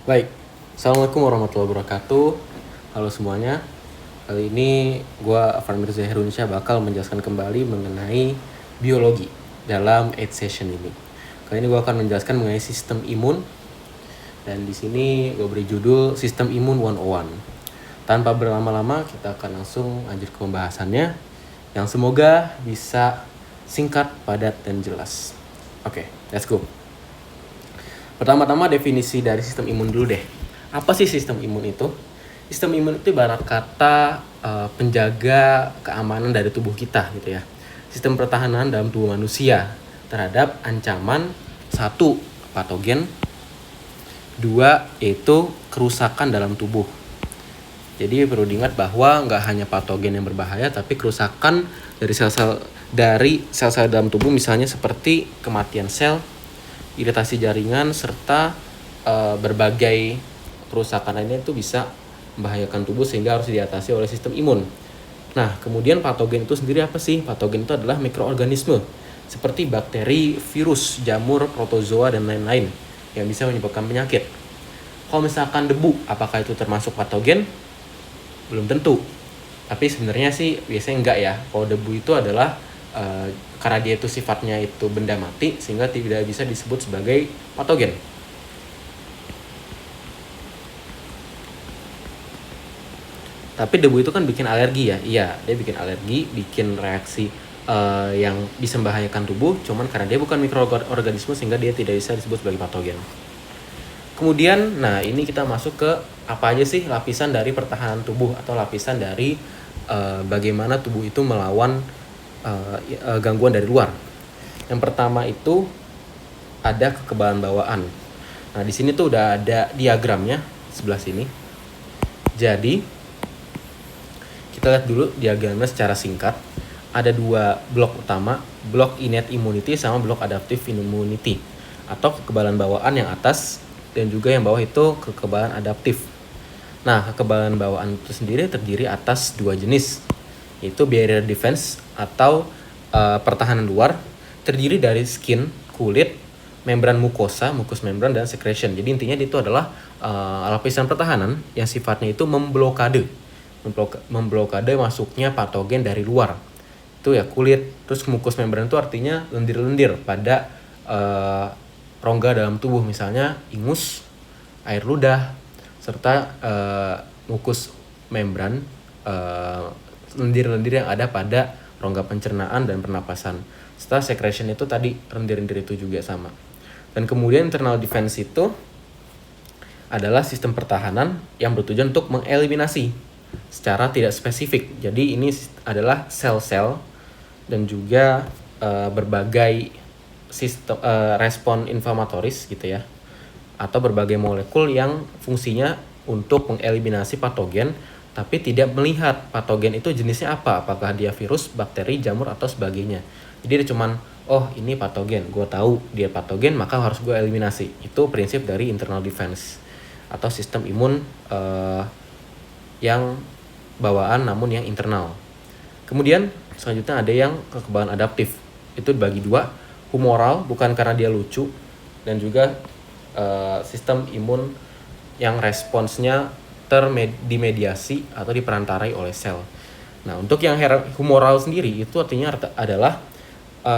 Baik, Assalamualaikum warahmatullahi wabarakatuh. Halo semuanya. Kali ini gue Afan Mirza Herunsyah bakal menjelaskan kembali mengenai biologi dalam 8 session ini. Kali ini gue akan menjelaskan mengenai sistem imun. Dan di sini gue beri judul Sistem Imun 101. Tanpa berlama-lama kita akan langsung lanjut ke pembahasannya yang semoga bisa singkat, padat, dan jelas. Oke, let's go. Pertama-tama definisi dari sistem imun dulu deh. Apa sih sistem imun itu? Sistem imun itu ibarat kata penjaga keamanan dari tubuh kita gitu ya. Sistem pertahanan dalam tubuh manusia terhadap ancaman, 1, patogen, 2, yaitu kerusakan dalam tubuh. Jadi perlu diingat bahwa nggak hanya patogen yang berbahaya, tapi kerusakan dari sel-sel dalam tubuh, misalnya seperti kematian sel, iritasi jaringan, serta berbagai kerusakan lainnya itu bisa membahayakan tubuh sehingga harus diatasi oleh sistem imun. Nah, kemudian patogen itu sendiri apa sih? Patogen itu adalah mikroorganisme seperti bakteri, virus, jamur, protozoa, dan lain-lain yang bisa menyebabkan penyakit. Kalau misalkan debu, apakah itu termasuk patogen? Belum tentu. Tapi sebenarnya sih biasanya enggak ya. Kalau debu itu adalah karena dia itu sifatnya itu benda mati sehingga tidak bisa disebut sebagai patogen. Tapi debu itu kan bikin alergi ya. Iya, dia bikin alergi, bikin reaksi yang bisa membahayakan tubuh, cuman karena dia bukan mikroorganisme sehingga dia tidak bisa disebut sebagai patogen. Kemudian, nah ini kita masuk ke apa aja sih lapisan dari pertahanan tubuh atau lapisan dari bagaimana tubuh itu melawan gangguan dari luar. Yang pertama itu ada kekebalan bawaan. Nah, di sini tuh udah ada diagramnya sebelah sini. Jadi, kita lihat dulu diagramnya secara singkat. Ada 2 blok utama, blok innate immunity sama blok adaptive immunity, atau kekebalan bawaan yang atas dan juga yang bawah itu kekebalan adaptif. Nah, kekebalan bawaan itu sendiri terdiri atas 2 jenis, yaitu barrier defense atau pertahanan luar, terdiri dari skin, kulit, membran mukosa, mucous membran, dan secretion. Jadi intinya itu adalah lapisan pertahanan yang sifatnya itu memblokade masuknya patogen dari luar. Itu ya kulit. Terus mucous membran itu artinya lendir-lendir pada rongga dalam tubuh, misalnya ingus, air ludah, serta mucous membran, lendir-lendir yang ada pada rongga pencernaan dan pernapasan. Setelah secretion itu tadi lendir-lendir itu juga sama. Dan kemudian internal defense itu adalah sistem pertahanan yang bertujuan untuk mengeliminasi secara tidak spesifik. Jadi ini adalah sel-sel dan juga berbagai sistem respon inflamatoris gitu ya, atau berbagai molekul yang fungsinya untuk mengeliminasi patogen, tapi tidak melihat patogen itu jenisnya apa, apakah dia virus, bakteri, jamur, atau sebagainya. Jadi dia cuman, oh ini patogen, gue tahu dia patogen maka harus gue eliminasi. Itu prinsip dari internal defense atau sistem imun yang bawaan namun yang internal. Kemudian selanjutnya ada yang kekebalan adaptif. Itu dibagi 2, humoral bukan karena dia lucu, dan juga sistem imun yang responsnya dimediasi atau diperantarai oleh sel. Nah, untuk yang humoral sendiri itu artinya adalah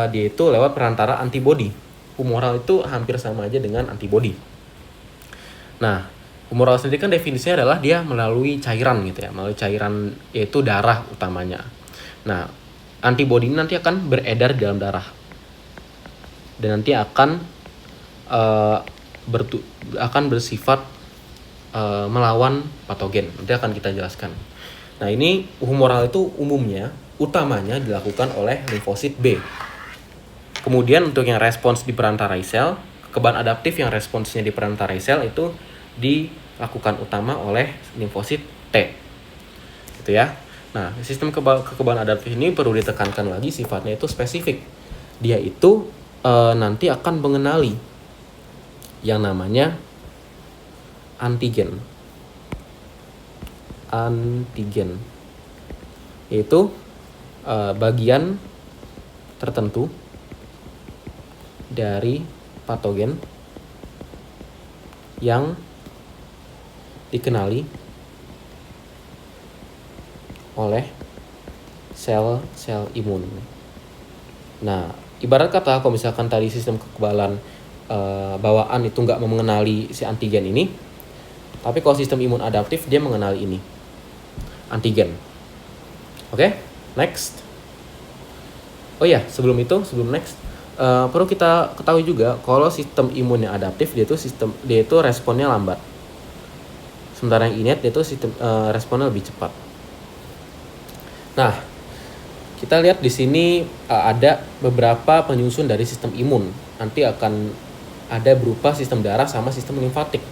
dia itu lewat perantara antibodi. Humoral itu hampir sama aja dengan antibodi. Nah, humoral sendiri kan definisinya adalah dia melalui cairan gitu ya, melalui cairan yaitu darah utamanya. Nah, antibodi ini nanti akan beredar di dalam darah dan nanti akan bersifat melawan patogen. Nanti akan kita jelaskan. Nah, ini humoral itu utamanya dilakukan oleh limfosit B. Kemudian untuk yang respons di perantarai sel, kekebalan adaptif yang responsnya di perantarai sel itu dilakukan utama oleh limfosit T. Gitu ya. Nah, sistem kekebalan adaptif ini perlu ditekankan lagi, sifatnya itu spesifik. Dia itu nanti akan mengenali yang namanya antigen, yaitu bagian tertentu dari patogen yang dikenali oleh sel-sel imun. Nah, ibarat kata kalau misalkan tadi sistem kekebalan bawaan itu nggak mengenali si antigen ini, tapi kalau sistem imun adaptif dia mengenali ini, antigen. Oke, next. Oh ya, sebelum next, perlu kita ketahui juga kalau sistem imun yang adaptif dia itu responnya lambat. Sementara yang innate dia itu sistem responnya lebih cepat. Nah, kita lihat di sini ada beberapa penyusun dari sistem imun. Nanti akan ada berupa sistem darah sama sistem limfatik.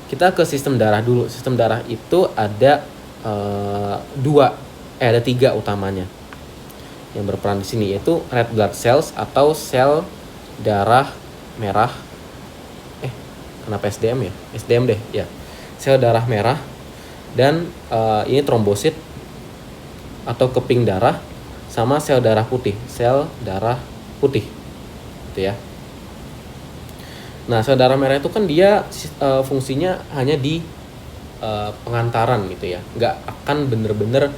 Kita ke sistem darah dulu. Sistem darah itu ada ada 3 utamanya yang berperan di sini, yaitu red blood cells atau sel darah merah. Kenapa SDM ya? SDM deh, ya. Sel darah merah, dan ini trombosit atau keping darah, sama sel darah putih, gitu ya. Nah, sel darah merah itu kan dia fungsinya hanya di pengantaran gitu ya, nggak akan bener-bener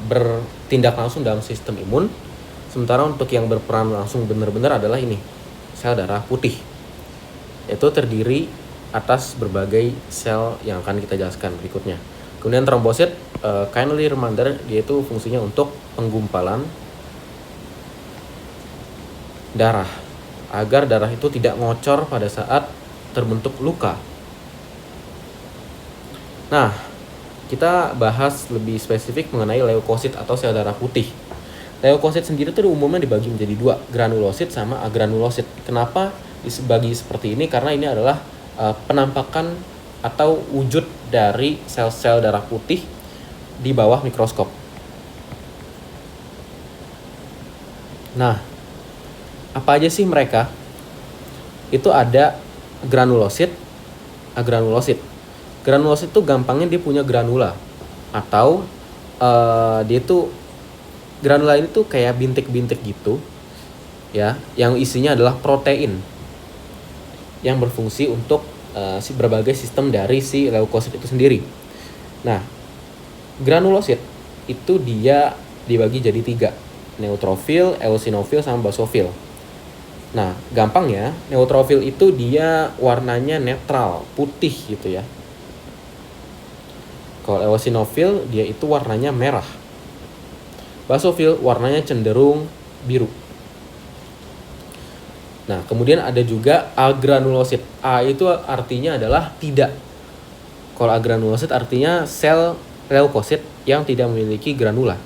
bertindak langsung dalam sistem imun. Sementara untuk yang berperan langsung bener-bener adalah ini, sel darah putih. Itu terdiri atas berbagai sel yang akan kita jelaskan berikutnya. Kemudian trombosit, kindly reminder, dia itu fungsinya untuk penggumpalan darah agar darah itu tidak ngocor pada saat terbentuk luka. Nah, kita bahas lebih spesifik mengenai leukosit atau sel darah putih. Leukosit sendiri itu umumnya dibagi menjadi 2, granulosit sama agranulosit. Kenapa dibagi seperti ini? Karena ini adalah penampakan atau wujud dari sel-sel darah putih di bawah mikroskop. Nah, apa aja sih mereka? Itu ada granulosit, agranulosit. Granulosit itu gampangnya dia punya granula, atau dia itu granula ini tuh kayak bintik-bintik gitu ya, yang isinya adalah protein yang berfungsi untuk berbagai sistem dari si leukosit itu sendiri. Nah, granulosit itu dia dibagi jadi 3, neutrofil, eosinofil, sama basofil. Nah, gampangnya neutrofil itu dia warnanya netral, putih gitu ya. Kalau eosinofil dia itu warnanya merah. Basofil warnanya cenderung biru. Nah, kemudian ada juga agranulosit. A itu artinya adalah tidak. Kalau agranulosit artinya sel leukosit yang tidak memiliki granula.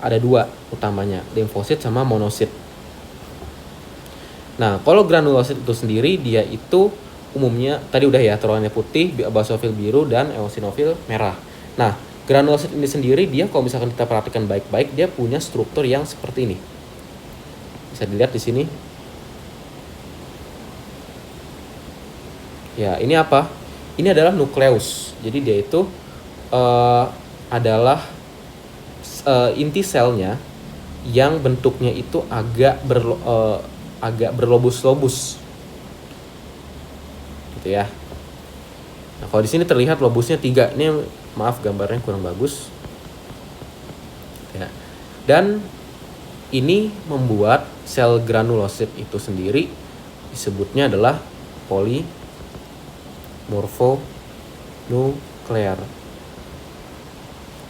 Ada 2 utamanya, limfosit sama monosit. Nah, kalau granulosit itu sendiri dia itu umumnya tadi udah ya, warnanya putih, basofil biru, dan eosinofil merah. Nah, granulosit ini sendiri dia kalau misalkan kita perhatikan baik-baik dia punya struktur yang seperti ini. Bisa dilihat di sini. Ya, ini apa? Ini adalah nukleus. Jadi dia itu adalah inti selnya yang bentuknya itu agak berlobus-lobus, gitu ya. Nah, kalau di sini terlihat lobusnya 3. Ini maaf gambarnya kurang bagus. Ya. Dan ini membuat sel granulosit itu sendiri disebutnya adalah polimorfonuklear.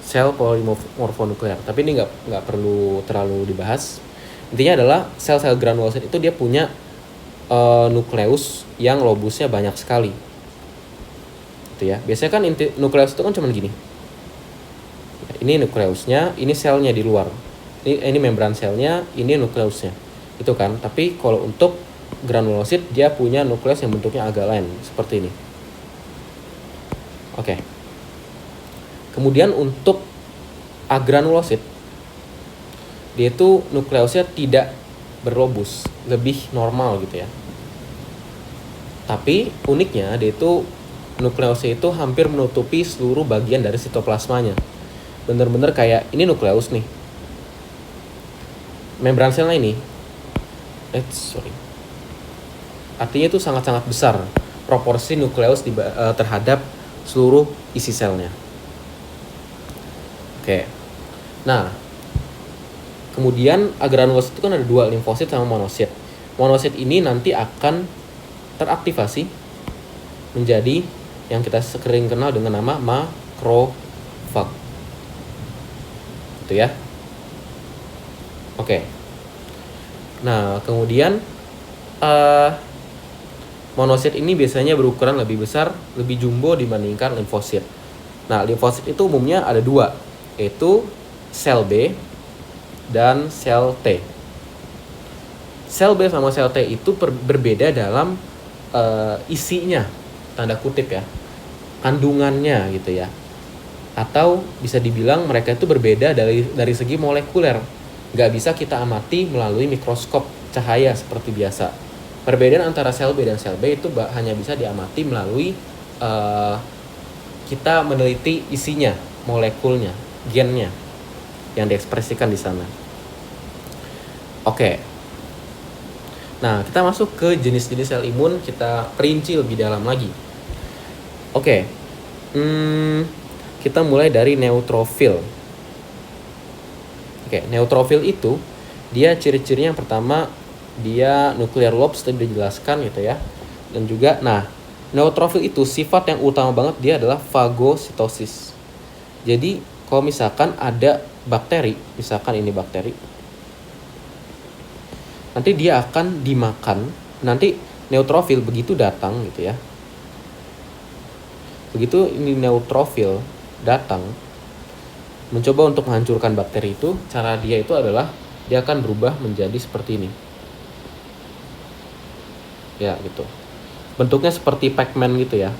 Sel polimorfonuklear. Tapi ini nggak perlu terlalu dibahas. Intinya adalah sel-sel granulosit itu dia punya nukleus yang lobusnya banyak sekali. Gitu ya. Biasanya kan nukleus itu kan cuma gini. Ini nukleusnya, ini selnya di luar. Ini membran selnya, ini nukleusnya. Itu kan. Tapi kalau untuk granulosit dia punya nukleus yang bentuknya agak lain, seperti ini. Oke. Kemudian untuk agranulosit dia itu nukleusnya tidak berlobus, lebih normal gitu ya. Tapi uniknya dia itu nukleusnya itu hampir menutupi seluruh bagian dari sitoplasmanya. Bener-bener kayak ini nukleus nih. Membran selnya ini, artinya itu sangat-sangat besar proporsi nukleus terhadap seluruh isi selnya. Oke. Nah, kemudian agranulosit itu kan ada dua, limfosit sama monosit. Monosit ini nanti akan teraktivasi menjadi yang kita sering kenal dengan nama makrofag. Gitu ya. Oke. Nah, kemudian monosit ini biasanya berukuran lebih besar, lebih jumbo dibandingkan limfosit. Nah, limfosit itu umumnya ada dua, yaitu sel B dan sel T. Sel B sama sel T itu berbeda dalam isinya, tanda kutip ya, kandungannya gitu ya. Atau bisa dibilang mereka itu berbeda dari segi molekuler. Nggak bisa kita amati melalui mikroskop cahaya seperti biasa. Perbedaan antara sel B dan sel B itu hanya bisa diamati melalui kita meneliti isinya, molekulnya, gennya yang diekspresikan di sana. Oke. Nah, kita masuk ke jenis-jenis sel imun, kita perinci lebih dalam lagi. Oke. Kita mulai dari neutrofil. Oke, neutrofil itu dia ciri-cirinya yang pertama, dia nuclear lobes tadi dijelaskan gitu ya. Dan juga, nah, neutrofil itu sifat yang utama banget dia adalah fagositosis. Jadi, kalau misalkan ada bakteri, misalkan ini bakteri, nanti dia akan dimakan. Nanti neutrofil begitu datang gitu ya. Begitu ini neutrofil datang, mencoba untuk menghancurkan bakteri itu, cara dia itu adalah dia akan berubah menjadi seperti ini. Ya gitu. Bentuknya seperti Pac-Man gitu ya.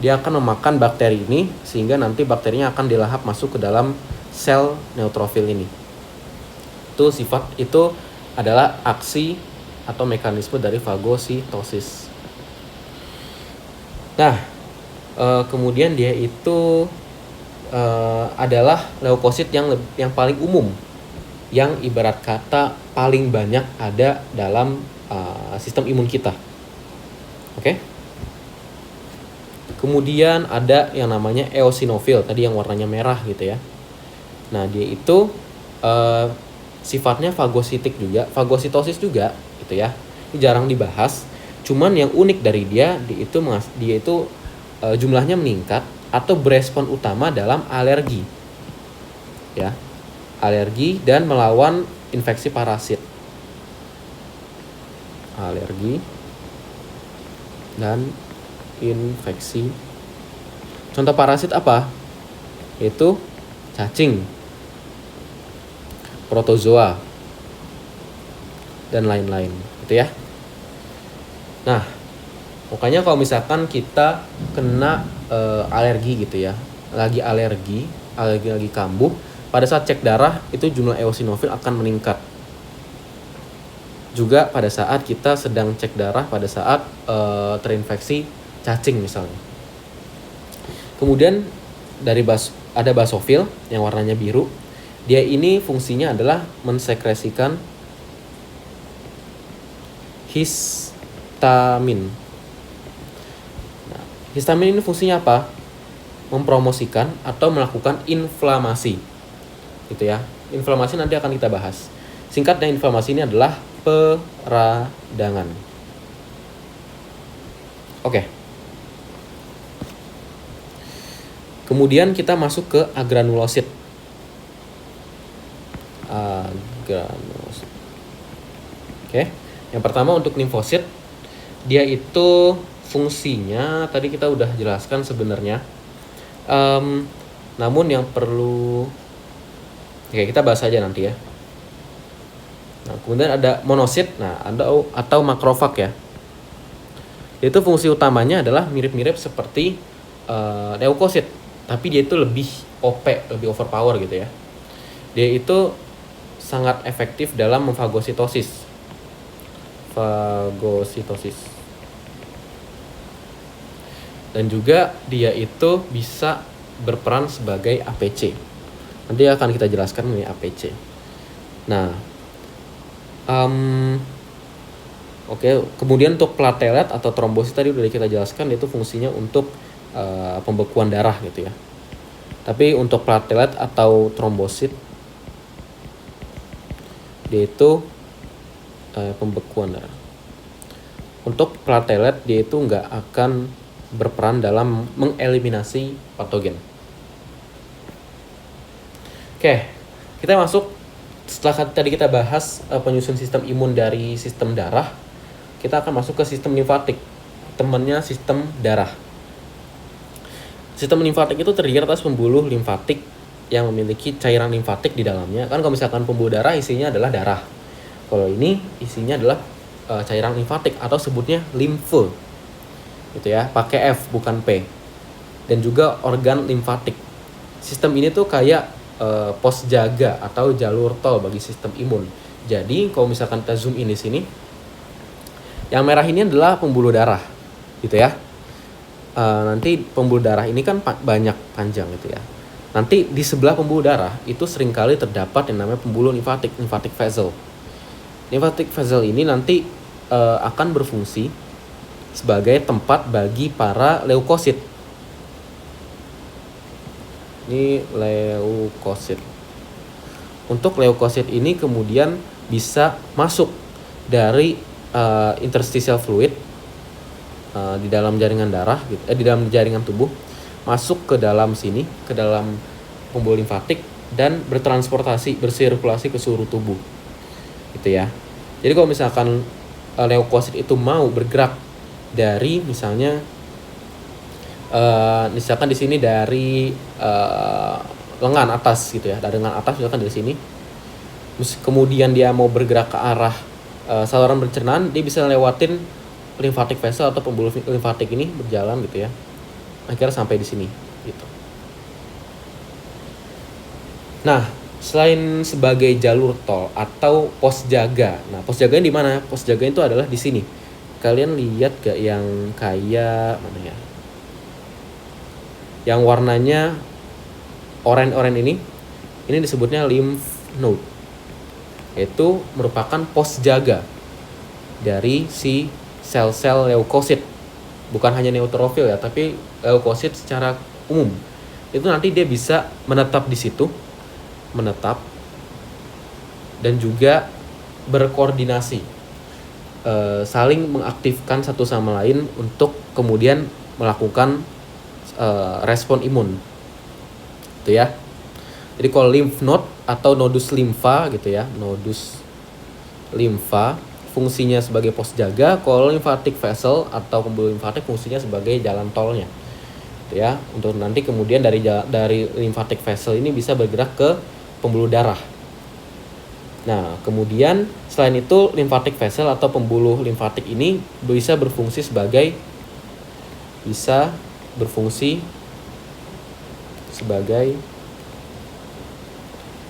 Dia akan memakan bakteri ini sehingga nanti bakterinya akan dilahap masuk ke dalam sel neutrofil ini. Itu adalah aksi atau mekanisme dari fagositosis. Nah, kemudian dia itu adalah leukosit yang paling umum, yang ibarat kata paling banyak ada dalam sistem imun kita. Oke? Kemudian ada yang namanya eosinofil, tadi yang warnanya merah gitu ya. Nah, dia itu sifatnya fagositik juga, fagositosis juga gitu ya. Ini jarang dibahas. Cuman yang unik dari dia itu jumlahnya meningkat atau berespon utama dalam alergi. Ya. Alergi dan melawan infeksi parasit. Alergi dan infeksi. Contoh parasit apa? Itu cacing, protozoa, dan lain-lain, gitu ya. Nah, makanya kalau misalkan kita kena alergi gitu ya, lagi kambuh, pada saat cek darah itu jumlah eosinofil akan meningkat. Juga pada saat kita sedang cek darah pada saat terinfeksi cacing misalnya. Kemudian ada basofil yang warnanya biru. Dia ini fungsinya adalah mensekresikan histamin. Nah, histamin ini fungsinya apa? Mempromosikan atau melakukan inflamasi. Gitu ya. Inflamasi nanti akan kita bahas. Singkatnya, inflamasi ini adalah peradangan. Oke. Kemudian kita masuk ke agranulosit. Agranulosit. Oke. Yang pertama untuk limfosit, dia itu fungsinya tadi kita udah jelaskan sebenarnya. Namun yang perlu, oke, kita bahas aja nanti ya. Nah, kemudian ada monosit, atau makrofag ya. Itu fungsi utamanya adalah mirip-mirip seperti leukosit, tapi dia itu lebih OP, lebih overpower gitu ya. Dia itu sangat efektif dalam memfagositosis. Dan juga dia itu bisa berperan sebagai APC. Nanti akan kita jelaskan mengenai APC. Nah, Oke, kemudian untuk platelet atau trombosit tadi udah kita jelaskan, itu fungsinya untuk pembekuan darah gitu ya. Tapi untuk platelet atau trombosit dia itu pembekuan darah. Untuk platelet dia itu nggak akan berperan dalam mengeliminasi patogen. Oke, kita masuk setelah tadi kita bahas penyusun sistem imun dari sistem darah, kita akan masuk ke sistem limfatik, temannya sistem darah. Sistem limfatik itu terdiri atas pembuluh limfatik yang memiliki cairan limfatik di dalamnya. Kan kalau misalkan pembuluh darah isinya adalah darah. Kalau ini isinya adalah cairan limfatik atau sebutnya limfe. Gitu ya, pakai F bukan P. Dan juga organ limfatik. Sistem ini tuh kayak pos jaga atau jalur tol bagi sistem imun. Jadi kalau misalkan kita zoom in di sini, yang merah ini adalah pembuluh darah, gitu ya. Nanti pembuluh darah ini kan banyak panjang gitu ya. Nanti di sebelah pembuluh darah itu seringkali terdapat yang namanya pembuluh limfatik, lymphatic vessel. Lymphatic vessel ini nanti akan berfungsi sebagai tempat bagi para leukosit. Ini leukosit. Untuk leukosit ini kemudian bisa masuk dari interstitial fluid di dalam jaringan darah, di dalam jaringan tubuh, masuk ke dalam sini, ke dalam pembuluh limfatik dan bertransportasi, bersirkulasi ke seluruh tubuh, gitu ya. Jadi kalau misalkan leukosit itu mau bergerak dari misalnya, misalkan di sini dari lengan atas gitu ya, dari lengan atas misalkan dari sini, kemudian dia mau bergerak ke arah saluran pencernaan, dia bisa lewatin lymphatic vessel atau pembuluh limfatik ini berjalan gitu ya, akhirnya sampai di sini gitu. Nah, selain sebagai jalur tol atau pos jaga, nah pos jaganya di mana? Pos jaganya itu adalah di sini. Kalian lihat gak yang kayak mana ya? Yang warnanya oranye ini disebutnya lymph node. Itu merupakan pos jaga dari si sel-sel leukosit. Bukan hanya neutrofil ya, tapi leukosit secara umum. Itu nanti dia bisa menetap di situ, dan juga berkoordinasi, saling mengaktifkan satu sama lain untuk kemudian melakukan respon imun, gitu ya. Jadi kalau lymph node atau nodus limfa gitu ya, nodus limfa fungsinya sebagai pos jaga, kalau lymphatic vessel atau pembuluh limfatik fungsinya sebagai jalan tolnya, gitu ya. Untuk nanti kemudian dari lymphatic vessel ini bisa bergerak ke pembuluh darah. Nah, kemudian selain itu lymphatic vessel atau pembuluh limfatik ini bisa berfungsi sebagai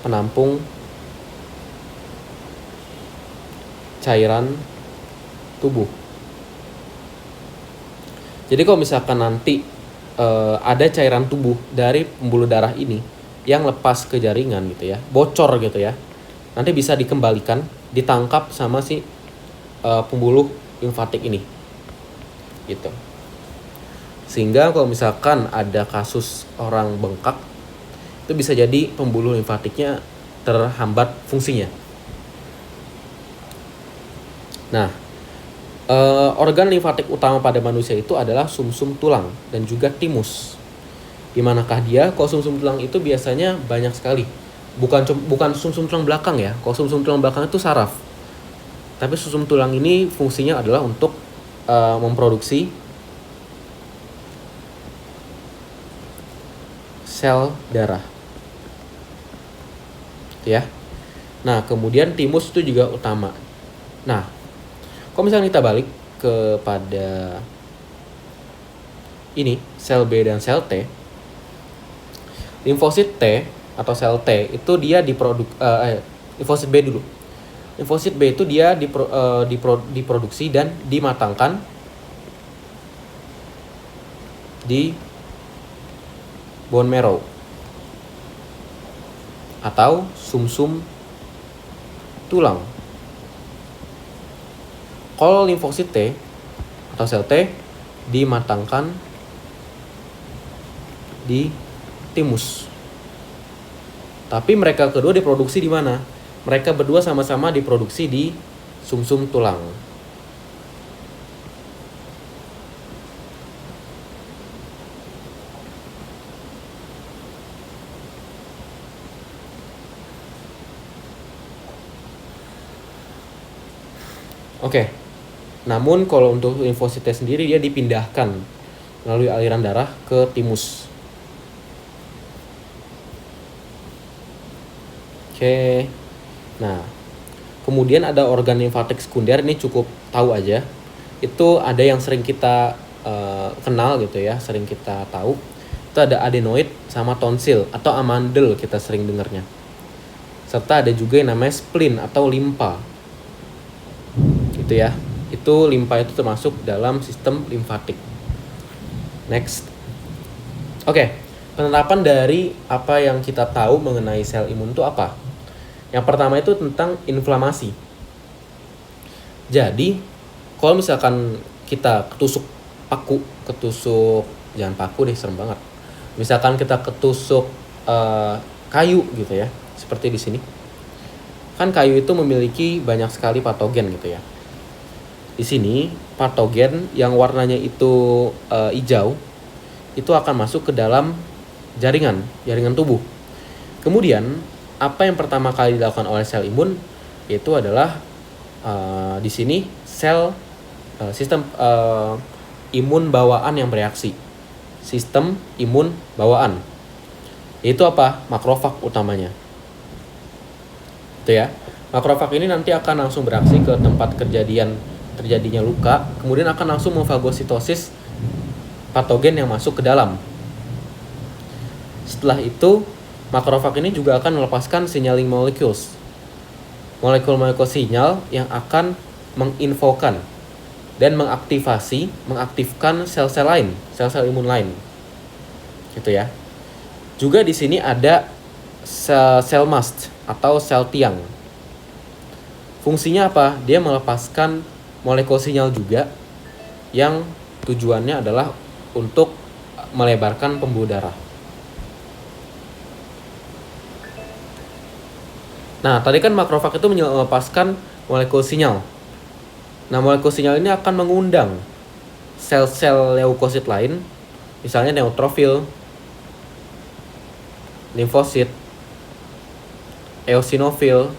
penampung cairan tubuh. Jadi kalau misalkan nanti ada cairan tubuh dari pembuluh darah ini yang lepas ke jaringan gitu ya, bocor gitu ya, nanti bisa dikembalikan, ditangkap sama si pembuluh limfatik ini gitu. Sehingga kalau misalkan ada kasus orang bengkak, itu bisa jadi pembuluh limfatiknya terhambat fungsinya. Nah, organ limfatik utama pada manusia itu adalah sumsum tulang dan juga timus. Di manakah dia? Kalau sumsum tulang itu biasanya banyak sekali. Bukan sumsum tulang belakang ya. Kalau sumsum tulang belakang itu saraf. Tapi sumsum tulang ini fungsinya adalah untuk memproduksi sel darah. Ya. Nah, kemudian timus itu juga utama. Nah, kalau misalnya kita balik kepada ini, sel B dan sel T, limfosit T atau sel T itu dia limfosit B dulu. Limfosit B itu dia diproduksi dan dimatangkan di bone marrow atau sumsum tulang. Kalau limfosit T atau sel T dimatangkan di timus. Tapi mereka kedua diproduksi di mana? Mereka berdua sama-sama diproduksi di sumsum tulang. Oke. Namun kalau untuk limfosit T sendiri dia dipindahkan melalui aliran darah ke timus. Oke. Nah, kemudian ada organ limfatik sekunder, ini cukup tahu aja. Itu ada yang sering kita kenal gitu ya, sering kita tahu. Itu ada adenoid sama tonsil atau amandel kita sering dengarnya. Serta ada juga yang namanya spleen atau limpa. Gitu ya. Itu limpa itu termasuk dalam sistem limfatik. Next. Oke, penerapan dari apa yang kita tahu mengenai sel imun itu apa? Yang pertama itu tentang inflamasi. Jadi, kalau misalkan kita ketusuk jangan paku deh, serem banget. Misalkan kita ketusuk kayu gitu ya, seperti di sini. Kan kayu itu memiliki banyak sekali patogen gitu ya. Di sini patogen yang warnanya itu hijau itu akan masuk ke dalam jaringan tubuh. Kemudian apa yang pertama kali dilakukan oleh sel imun itu adalah di sini sistem imun bawaan yang bereaksi. Sistem imun bawaan. Itu apa? Makrofag utamanya. Itu ya. Makrofag ini nanti akan langsung beraksi ke tempat terjadinya luka, kemudian akan langsung memfagositosis patogen yang masuk ke dalam. Setelah itu makrofag ini juga akan melepaskan signaling molecules. Molekul-molekul sinyal yang akan menginfokan dan mengaktifkan sel-sel lain, sel-sel imun lain. Gitu ya. Juga di sini ada sel mast atau sel tiang. Fungsinya apa? Dia melepaskan molekul sinyal juga yang tujuannya adalah untuk melebarkan pembuluh darah. Nah, tadi kan makrofag itu melepaskan molekul sinyal. Nah, molekul sinyal ini akan mengundang sel-sel leukosit lain, misalnya neutrofil, limfosit, eosinofil,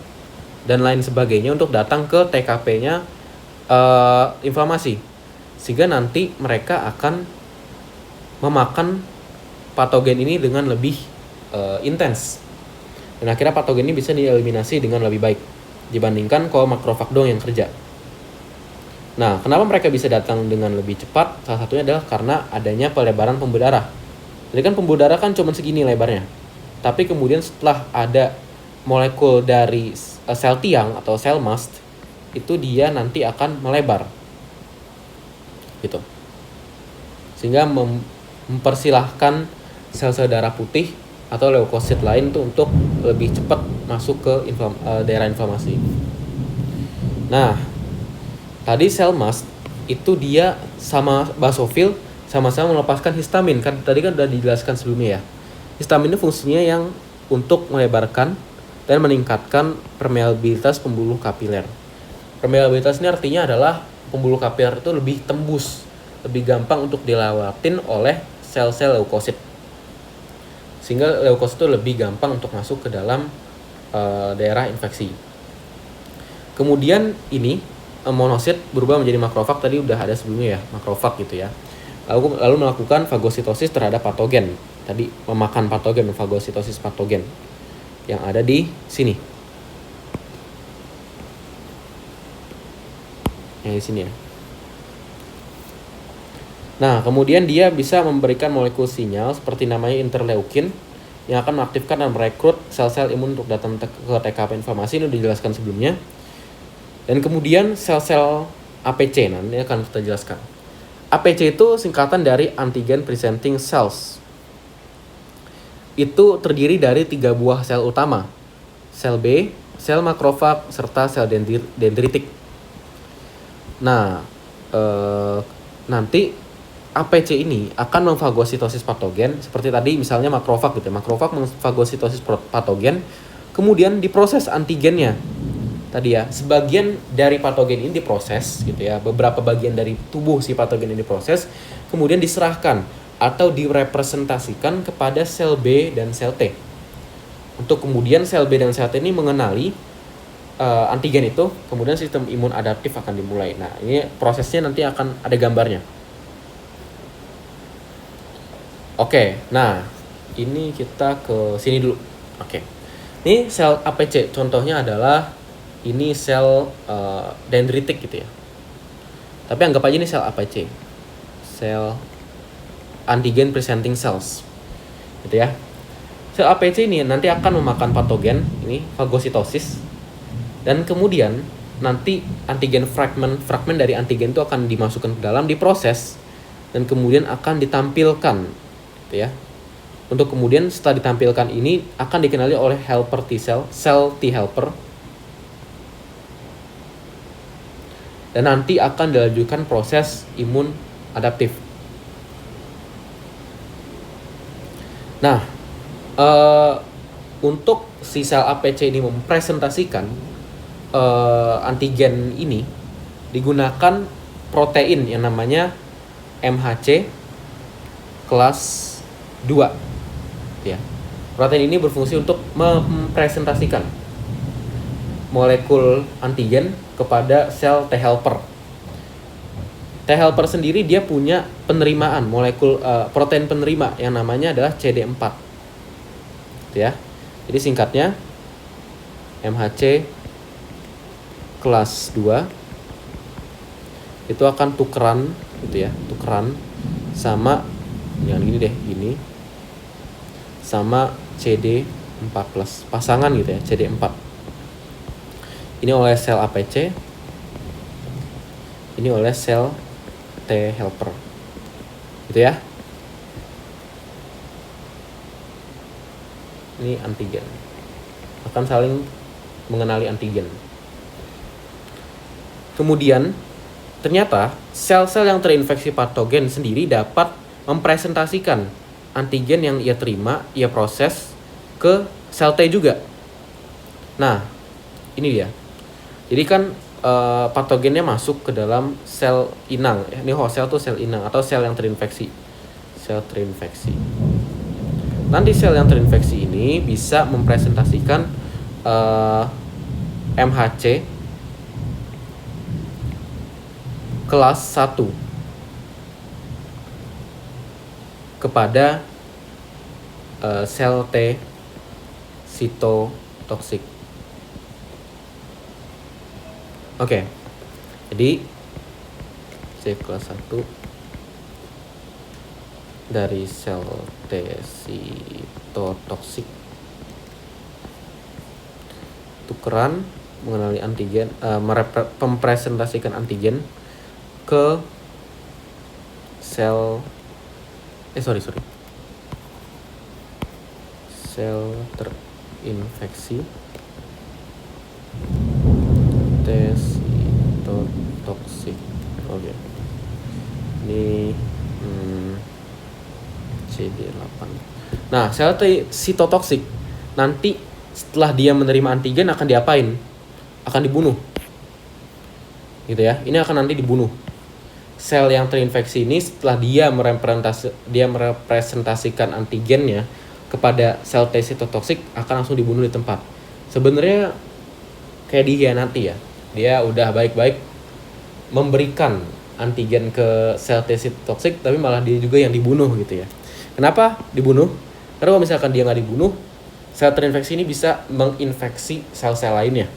dan lain sebagainya untuk datang ke TKP-nya inflamasi. Sehingga nanti mereka akan memakan patogen ini dengan lebih intens. Dan akhirnya patogen ini bisa dieliminasi dengan lebih baik dibandingkan kalau makrofag doang yang kerja. Nah, kenapa mereka bisa datang dengan lebih cepat? Salah satunya adalah karena adanya pelebaran pembuluh darah. Jadi kan pembuluh darah kan cuma segini lebarnya. Tapi kemudian setelah ada molekul dari sel tiang atau sel mast, itu dia nanti akan melebar. Gitu. Sehingga mempersilahkan sel-sel darah putih atau leukosit lain tuh untuk lebih cepat masuk ke daerah inflamasi. Nah, tadi sel mast itu dia sama basofil sama-sama melepaskan histamin. Kan tadi kan udah dijelaskan sebelumnya ya. Histamin itu fungsinya yang untuk melebarkan dan meningkatkan permeabilitas pembuluh kapiler. Permeabilitas ini artinya adalah pembuluh kapiler itu lebih tembus, lebih gampang untuk dilewatin oleh sel-sel leukosit. Sehingga leukosit itu lebih gampang untuk masuk ke dalam daerah infeksi. Kemudian ini monosit berubah menjadi makrofag, tadi udah ada sebelumnya ya, makrofag gitu ya. Lalu melakukan fagositosis terhadap patogen. Tadi memakan patogen, fagositosis patogen yang ada di sini. Yang di sini ya. Nah, kemudian dia bisa memberikan molekul sinyal seperti namanya interleukin yang akan mengaktifkan dan merekrut sel-sel imun untuk datang ke TKP inflamasi, ini dijelaskan sebelumnya. Dan kemudian sel-sel APC, nanti akan kita jelaskan. APC itu singkatan dari antigen presenting cells. Itu terdiri dari 3 buah sel utama, sel B, sel makrofag, serta sel dendritik. Nah, nanti APC ini akan memfagositosis patogen seperti tadi misalnya makrofag gitu ya. Makrofag memfagositosis patogen, kemudian diproses antigennya. Tadi ya, sebagian dari patogen ini diproses gitu ya. Beberapa bagian dari tubuh si patogen ini diproses, kemudian diserahkan atau direpresentasikan kepada sel B dan sel T. Untuk kemudian sel B dan sel T ini mengenali antigen itu, kemudian sistem imun adaptif akan dimulai. Nah, ini prosesnya nanti akan ada gambarnya. Oke, nah ini kita ke sini dulu. Oke, ini sel APC contohnya adalah ini sel dendritik gitu ya. Tapi anggap aja ini sel APC, sel antigen presenting cells, gitu ya. Sel APC ini nanti akan memakan patogen, ini fagositosis, dan kemudian nanti antigen fragmen dari antigen itu akan dimasukkan ke dalam, diproses, dan kemudian akan ditampilkan, gitu ya. Untuk kemudian setelah ditampilkan ini akan dikenali oleh helper T cell, sel T helper, dan nanti akan dilanjutkan proses imun adaptif. Nah, untuk si sel APC ini mempresentasikan antigen ini digunakan protein yang namanya MHC kelas 2 ya. Protein ini berfungsi untuk mempresentasikan molekul antigen kepada sel T helper. T helper sendiri dia punya penerimaan molekul protein penerima yang namanya adalah CD4. Ya. Jadi singkatnya MHC kelas 2 itu akan tukeran gitu ya, tukeran sama yang gini deh, gini sama CD4+, pasangan gitu ya, CD4. Ini oleh sel APC, ini oleh sel T helper, gitu ya. Ini antigen, akan saling mengenali antigen. Kemudian ternyata sel-sel yang terinfeksi patogen sendiri dapat mempresentasikan antigen yang ia terima, ia proses ke sel T juga. Nah, ini dia. Jadi kan patogennya masuk ke dalam sel inang. Ini host cell tuh sel inang atau sel yang terinfeksi. Sel terinfeksi. Nanti sel yang terinfeksi ini bisa mempresentasikan MHC kelas 1 kepada sel T sitotoksik. Oke. Jadi C kelas 1 dari sel T sitotoksik tukeran mengenali antigen, mempresentasikan antigen ke sel sel terinfeksi T sitotoksik. Oke. Ini CD8. Nah, sel T sitotoksik nanti setelah dia menerima antigen akan diapain? Akan dibunuh. Gitu ya. Ini akan nanti dibunuh. Sel yang terinfeksi ini setelah dia merepresentasikan antigennya kepada sel T sitotoksik akan langsung dibunuh di tempat. Sebenarnya kayak dihianati ya. Dia udah baik-baik memberikan antigen ke sel T sitotoksik, tapi malah dia juga yang dibunuh gitu ya. Kenapa dibunuh? Karena kalau misalkan dia nggak dibunuh, sel terinfeksi ini bisa menginfeksi sel-sel lainnya.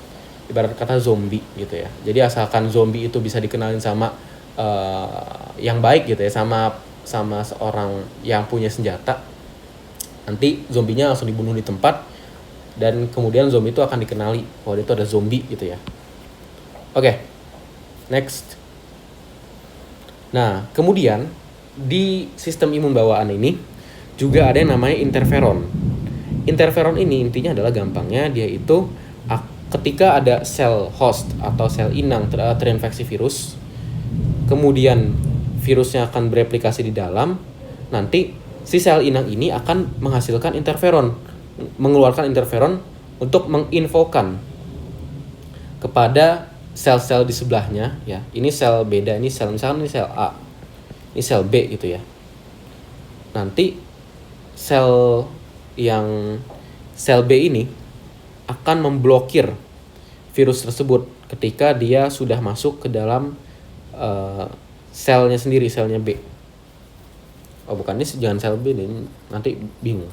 Ibarat kata zombie gitu ya. Jadi asalkan zombie itu bisa dikenalin sama yang baik gitu ya, sama seorang yang punya senjata, nanti zombinya langsung dibunuh di tempat, dan kemudian zombie itu akan dikenali bahwa itu ada zombie gitu ya. Oke, next. Nah, kemudian di sistem imun bawaan ini juga ada yang namanya interferon. Interferon ini intinya adalah gampangnya dia itu ketika ada sel host atau sel inang terinfeksi virus, kemudian virusnya akan bereplikasi di dalam, nanti si sel inang ini akan menghasilkan interferon, mengeluarkan interferon untuk menginfokan kepada sel-sel di sebelahnya ya. Ini sel beda, ini sel, misalkan ini sel A, ini sel B gitu ya. Nanti sel B ini akan memblokir virus tersebut ketika dia sudah masuk ke dalam selnya sendiri, selnya B. Oh bukan, ini jangan sel B nih, nanti bingung.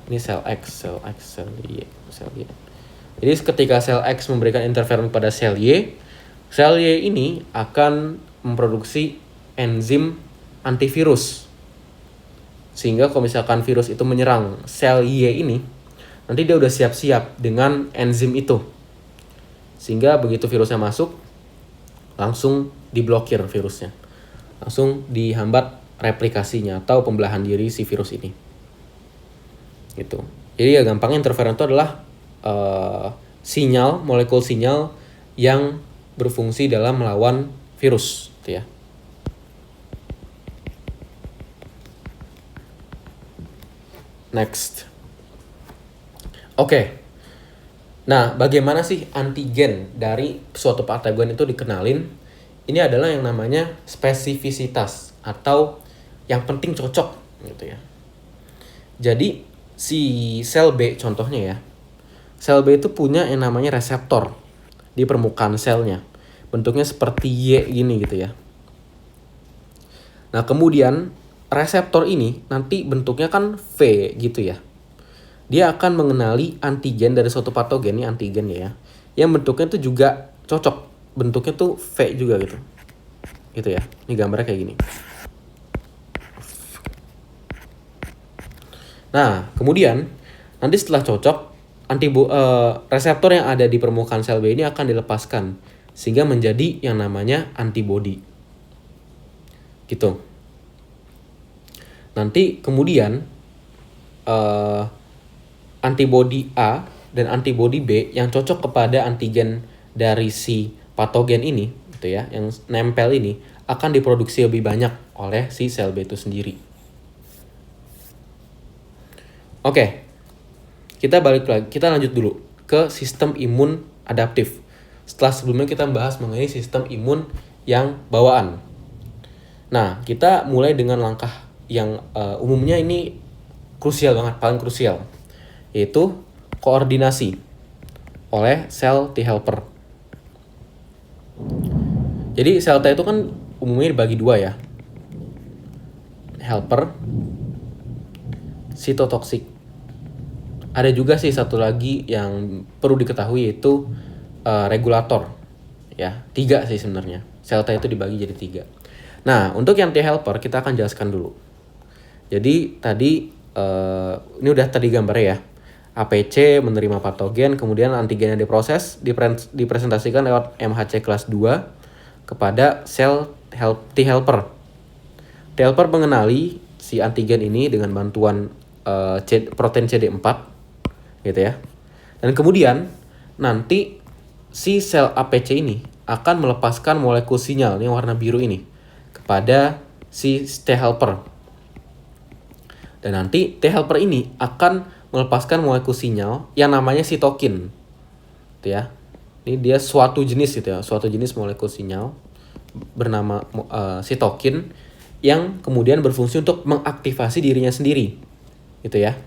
Ini sel X, sel Y, sel Y. Jadi ketika sel X memberikan interferon pada sel Y ini akan memproduksi enzim antivirus. Sehingga kalau misalkan virus itu menyerang sel Y ini, nanti dia udah siap-siap dengan enzim itu. Sehingga begitu virusnya masuk, langsung diblokir virusnya. Langsung dihambat replikasinya atau pembelahan diri si virus ini. Gitu. Jadi ya gampangnya interferon itu adalah sinyal, molekul sinyal yang berfungsi dalam melawan virus, gitu ya. Next. Oke. Nah, bagaimana sih antigen dari suatu patogen itu dikenalin? Ini adalah yang namanya spesifisitas atau yang penting cocok, gitu ya. Jadi si sel B contohnya ya. Sel B itu punya yang namanya reseptor di permukaan selnya. Bentuknya seperti Y gini gitu ya. Nah kemudian reseptor ini nanti bentuknya kan V gitu ya. Dia akan mengenali antigen dari suatu patogen, ini antigen ya. Yang bentuknya itu juga cocok. Bentuknya tuh V juga gitu. Gitu ya. Ini gambarnya kayak gini. Nah kemudian nanti setelah cocok, reseptor yang ada di permukaan sel B ini akan dilepaskan sehingga menjadi yang namanya antibodi. Gitu. Nanti kemudian antibodi A dan antibodi B yang cocok kepada antigen dari si patogen ini, gitu ya, yang nempel ini akan diproduksi lebih banyak oleh si sel B itu sendiri. Oke. Kita lanjut dulu ke sistem imun adaptif. Setelah sebelumnya kita bahas mengenai sistem imun yang bawaan. Nah, kita mulai dengan langkah yang umumnya ini krusial banget, paling krusial, yaitu koordinasi oleh sel T helper. Jadi sel T itu kan umumnya dibagi dua ya. Helper, sitotoksik. Ada juga sih satu lagi yang perlu diketahui yaitu regulator. Ya, 3 sih sebenarnya. Sel T itu dibagi jadi 3. Nah, untuk yang T helper kita akan jelaskan dulu. Jadi tadi ini udah tadi gambarnya ya. APC menerima patogen, kemudian antigennya diproses, dipresentasikan lewat MHC kelas 2 kepada sel T helper. T helper mengenali si antigen ini dengan bantuan protein CD4 gitu ya. Dan kemudian nanti si sel APC ini akan melepaskan molekul sinyal yang warna biru ini kepada si T helper. Dan nanti T helper ini akan melepaskan molekul sinyal yang namanya sitokin. Gitu ya. Ini dia suatu jenis gitu ya, suatu jenis molekul sinyal bernama sitokin yang kemudian berfungsi untuk mengaktifasi dirinya sendiri. Gitu ya.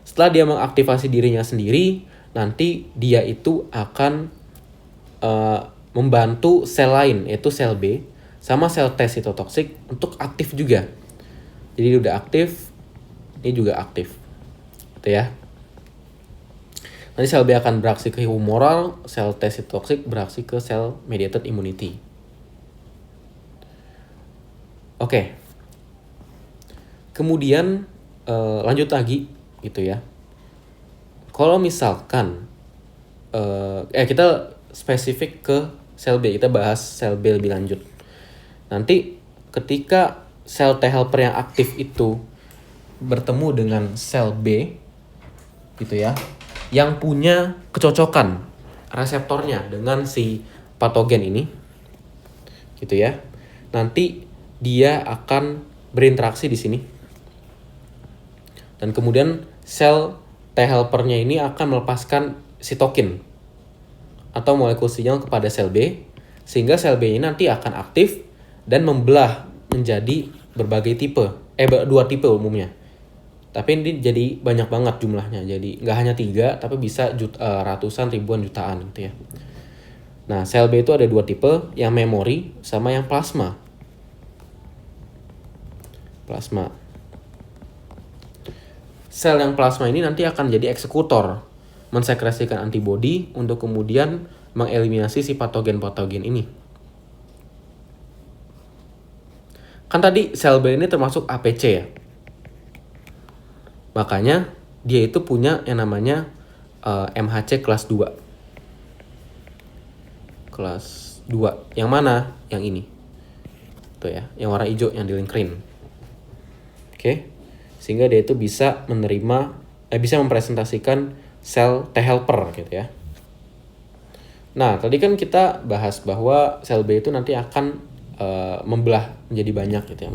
Setelah dia mengaktifasi dirinya sendiri, nanti dia itu akan membantu sel lain, yaitu sel B, sama sel T sitotoksik untuk aktif juga. Jadi udah aktif, ini juga aktif. Gitu ya. Nanti sel B akan bereaksi ke humoral, sel T sitotoksik bereaksi ke sel mediated immunity. Oke. Kemudian lanjut lagi gitu ya. Kalau misalkan kita spesifik ke sel B, kita bahas sel B lebih lanjut. Nanti ketika sel T helper yang aktif itu bertemu dengan sel B gitu ya, yang punya kecocokan reseptornya dengan si patogen ini gitu ya. nanti dia akan berinteraksi di sini. Dan kemudian sel T helpernya ini akan melepaskan sitokin atau molekul sinyal kepada sel B, sehingga sel B ini nanti akan aktif dan membelah menjadi berbagai tipe, dua tipe umumnya. Tapi ini jadi banyak banget jumlahnya, jadi nggak hanya 3, tapi bisa ratusan, ribuan, jutaan gitu ya. Nah, sel B itu ada 2 tipe, yang memori sama yang plasma. Sel yang plasma ini nanti akan jadi eksekutor, mensekresikan antibodi untuk kemudian mengeliminasi si patogen-patogen ini. Kan tadi sel B ini termasuk APC ya. Makanya dia itu punya yang namanya MHC kelas 2. Kelas 2. Yang mana? Yang ini. Tuh ya, yang warna hijau yang dilingkrin. Oke. Sehingga dia itu bisa bisa mempresentasikan sel T helper gitu ya. Nah, tadi kan kita bahas bahwa sel B itu nanti akan membelah menjadi banyak gitu ya.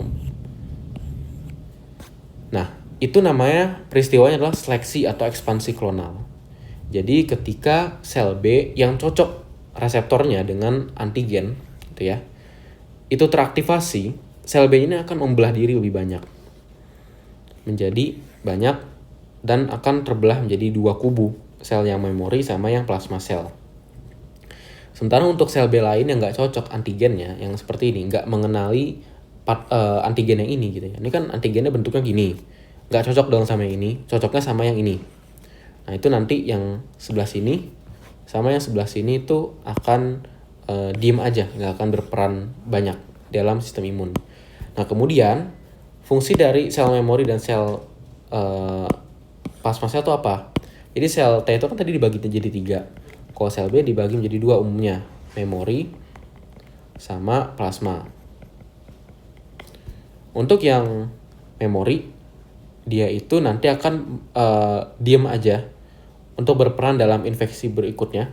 Nah, itu namanya peristiwanya adalah seleksi atau ekspansi klonal. Jadi ketika sel B yang cocok reseptornya dengan antigen gitu ya, itu teraktivasi, sel B ini akan membelah diri lebih banyak. Menjadi banyak dan akan terbelah menjadi 2 kubu, sel yang memori sama yang plasma sel. Sementara untuk sel B lain yang nggak cocok antigennya, yang seperti ini, nggak mengenali antigen yang ini gitu ya. Ini kan antigennya bentuknya gini, nggak cocok dong sama yang ini, cocoknya sama yang ini. Nah itu nanti yang sebelah sini sama yang sebelah sini itu akan diem aja, nggak akan berperan banyak dalam sistem imun. Nah kemudian fungsi dari sel memori dan sel plasma sel itu apa? Jadi sel T itu kan tadi dibagi jadi 3. Kalau sel B dibagi menjadi 2 umumnya, memori sama plasma. Untuk yang memori, dia itu nanti akan diem aja untuk berperan dalam infeksi berikutnya.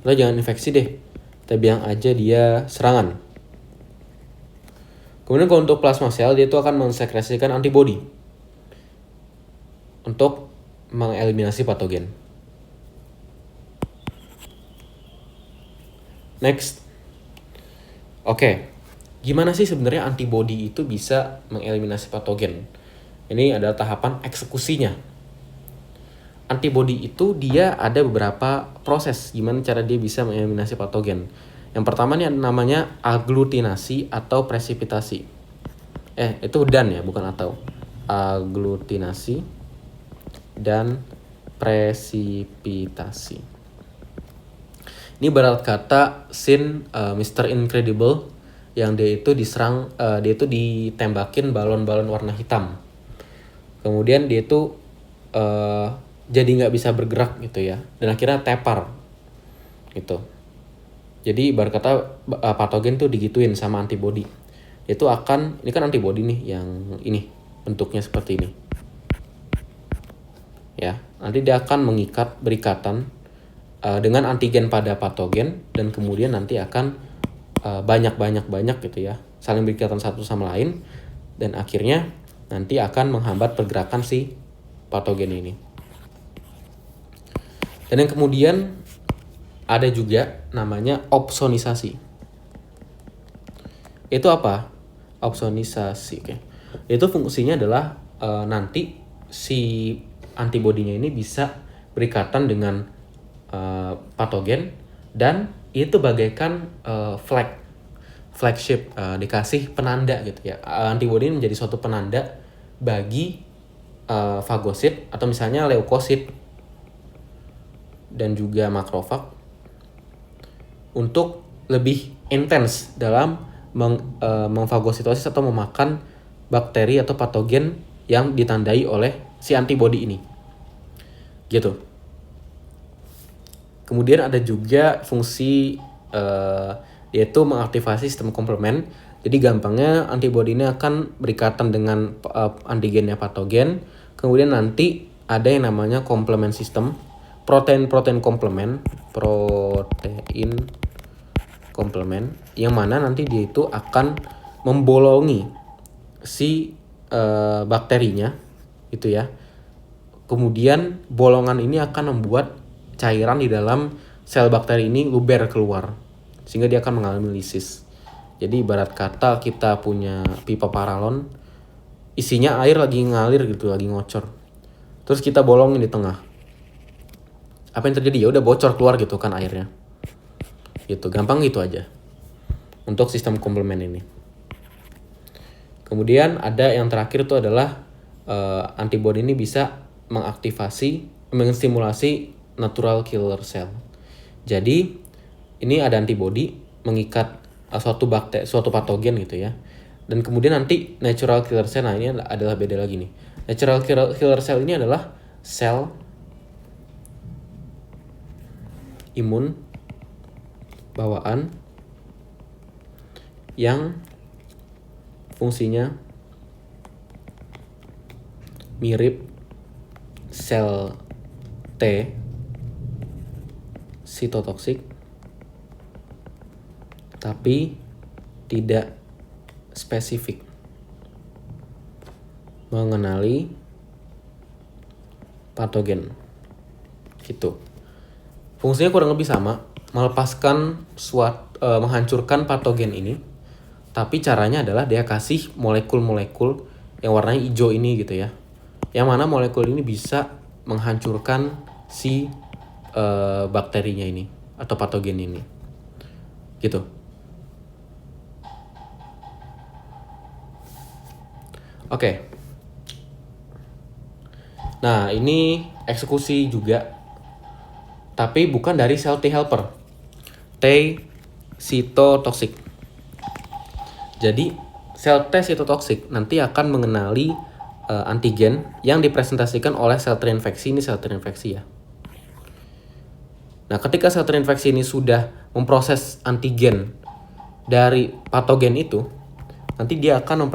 Lo jangan infeksi deh, kita bilang aja dia serangan. Kemudian kalau untuk plasma sel, dia itu akan mensekresikan antibodi untuk mengeliminasi patogen. Next. Oke. Gimana sih sebenarnya antibodi itu bisa mengeliminasi patogen? Ini adalah tahapan eksekusinya. Antibodi itu dia ada beberapa proses gimana cara dia bisa mengeliminasi patogen. Yang pertama nih namanya aglutinasi atau presipitasi. Itu dan ya, bukan atau. Aglutinasi dan presipitasi. Ini berat kata scene Mr. Incredible yang dia itu diserang, dia itu ditembakin balon-balon warna hitam. Kemudian dia itu jadi nggak bisa bergerak gitu ya, dan akhirnya tepar gitu. Jadi ibarat kata patogen tuh digituin sama antibodi. Itu akan, ini kan antibodi nih yang ini bentuknya seperti ini. Ya, nanti dia akan berikatan dengan antigen pada patogen dan kemudian nanti akan banyak gitu ya, saling berikatan satu sama lain dan akhirnya nanti akan menghambat pergerakan si patogen ini. Dan yang kemudian ada juga namanya opsonisasi. Itu apa? Opsonisasi. Oke. Itu fungsinya adalah nanti si antibodinya ini bisa berikatan dengan patogen dan itu bagaikan flagship, dikasih penanda gitu ya. Antibodi ini menjadi suatu penanda bagi fagosit atau misalnya leukosit dan juga makrofag untuk lebih intens dalam memfagositosis atau memakan bakteri atau patogen yang ditandai oleh si antibodi ini. Gitu. Kemudian ada juga fungsi yaitu mengaktifasi sistem komplement. Jadi gampangnya antibodi ini akan berikatan dengan antigennya patogen. Kemudian nanti ada yang namanya komplement system, protein komplement, yang mana nanti dia itu akan membolongi si bakterinya gitu ya. Kemudian bolongan ini akan membuat cairan di dalam sel bakteri ini luber keluar, sehingga dia akan mengalami lisis. Jadi ibarat kata kita punya pipa paralon, isinya air lagi ngalir gitu, lagi ngocor. Terus kita bolongin di tengah. Apa yang terjadi? Ya udah bocor keluar gitu kan airnya. Gitu, gampang gitu aja. Untuk sistem komplement ini. Kemudian ada yang terakhir itu adalah antibody ini bisa menstimulasi natural killer cell. Jadi ini ada antibody mengikat suatu patogen gitu ya. Dan kemudian nanti natural killer cell, nah ini adalah beda lagi nih. Natural killer cell ini adalah sel imun bawaan yang fungsinya mirip sel T sitotoksik tapi tidak spesifik mengenali patogen gitu. Fungsinya kurang lebih sama, menghancurkan patogen ini, tapi caranya adalah dia kasih molekul-molekul yang warnanya hijau ini gitu ya, yang mana molekul ini bisa menghancurkan si bakterinya ini atau patogen ini gitu. Oke. Nah, ini eksekusi juga, tapi bukan dari sel T helper, T sitotoksik. Jadi sel T sitotoksik nanti akan mengenali antigen yang dipresentasikan oleh sel terinfeksi. Ini sel terinfeksi ya. Nah, ketika sel terinfeksi ini sudah memproses antigen dari patogen itu, nanti dia akan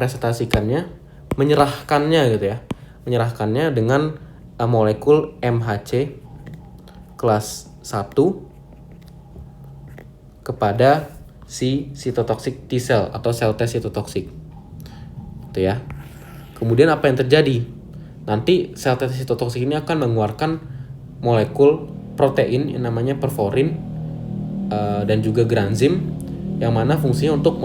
menyerahkannya gitu ya. Menyerahkannya dengan molekul MHC kelas 1 kepada si sitotoxic T cell atau sel T sitotoksik. Gitu ya. Kemudian apa yang terjadi? Nanti sel T sitotoksik ini akan mengeluarkan molekul protein yang namanya perforin dan juga granzim, yang mana fungsinya untuk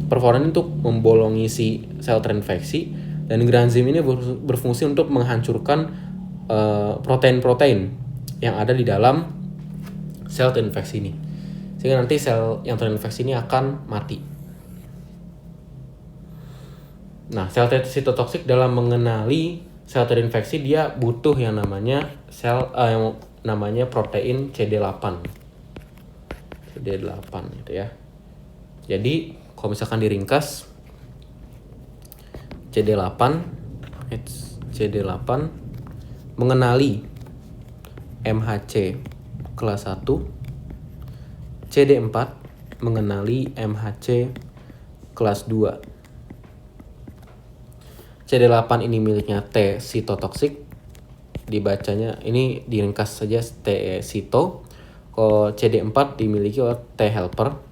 perforin untuk membolongi si sel terinfeksi, dan granzim ini berfungsi untuk menghancurkan protein-protein yang ada di dalam sel terinfeksi ini, sehingga nanti sel yang terinfeksi ini akan mati. Nah, sel T sitotoksik dalam mengenali sel terinfeksi dia butuh yang namanya protein CD8 gitu ya. Jadi kalau misalkan diringkas, CD8 mengenali MHC kelas 1, CD4 mengenali MHC kelas 2. CD8 ini miliknya T sitotoksik, dibacanya ini diringkas saja T sito. Kalau CD4 dimiliki oleh T helper.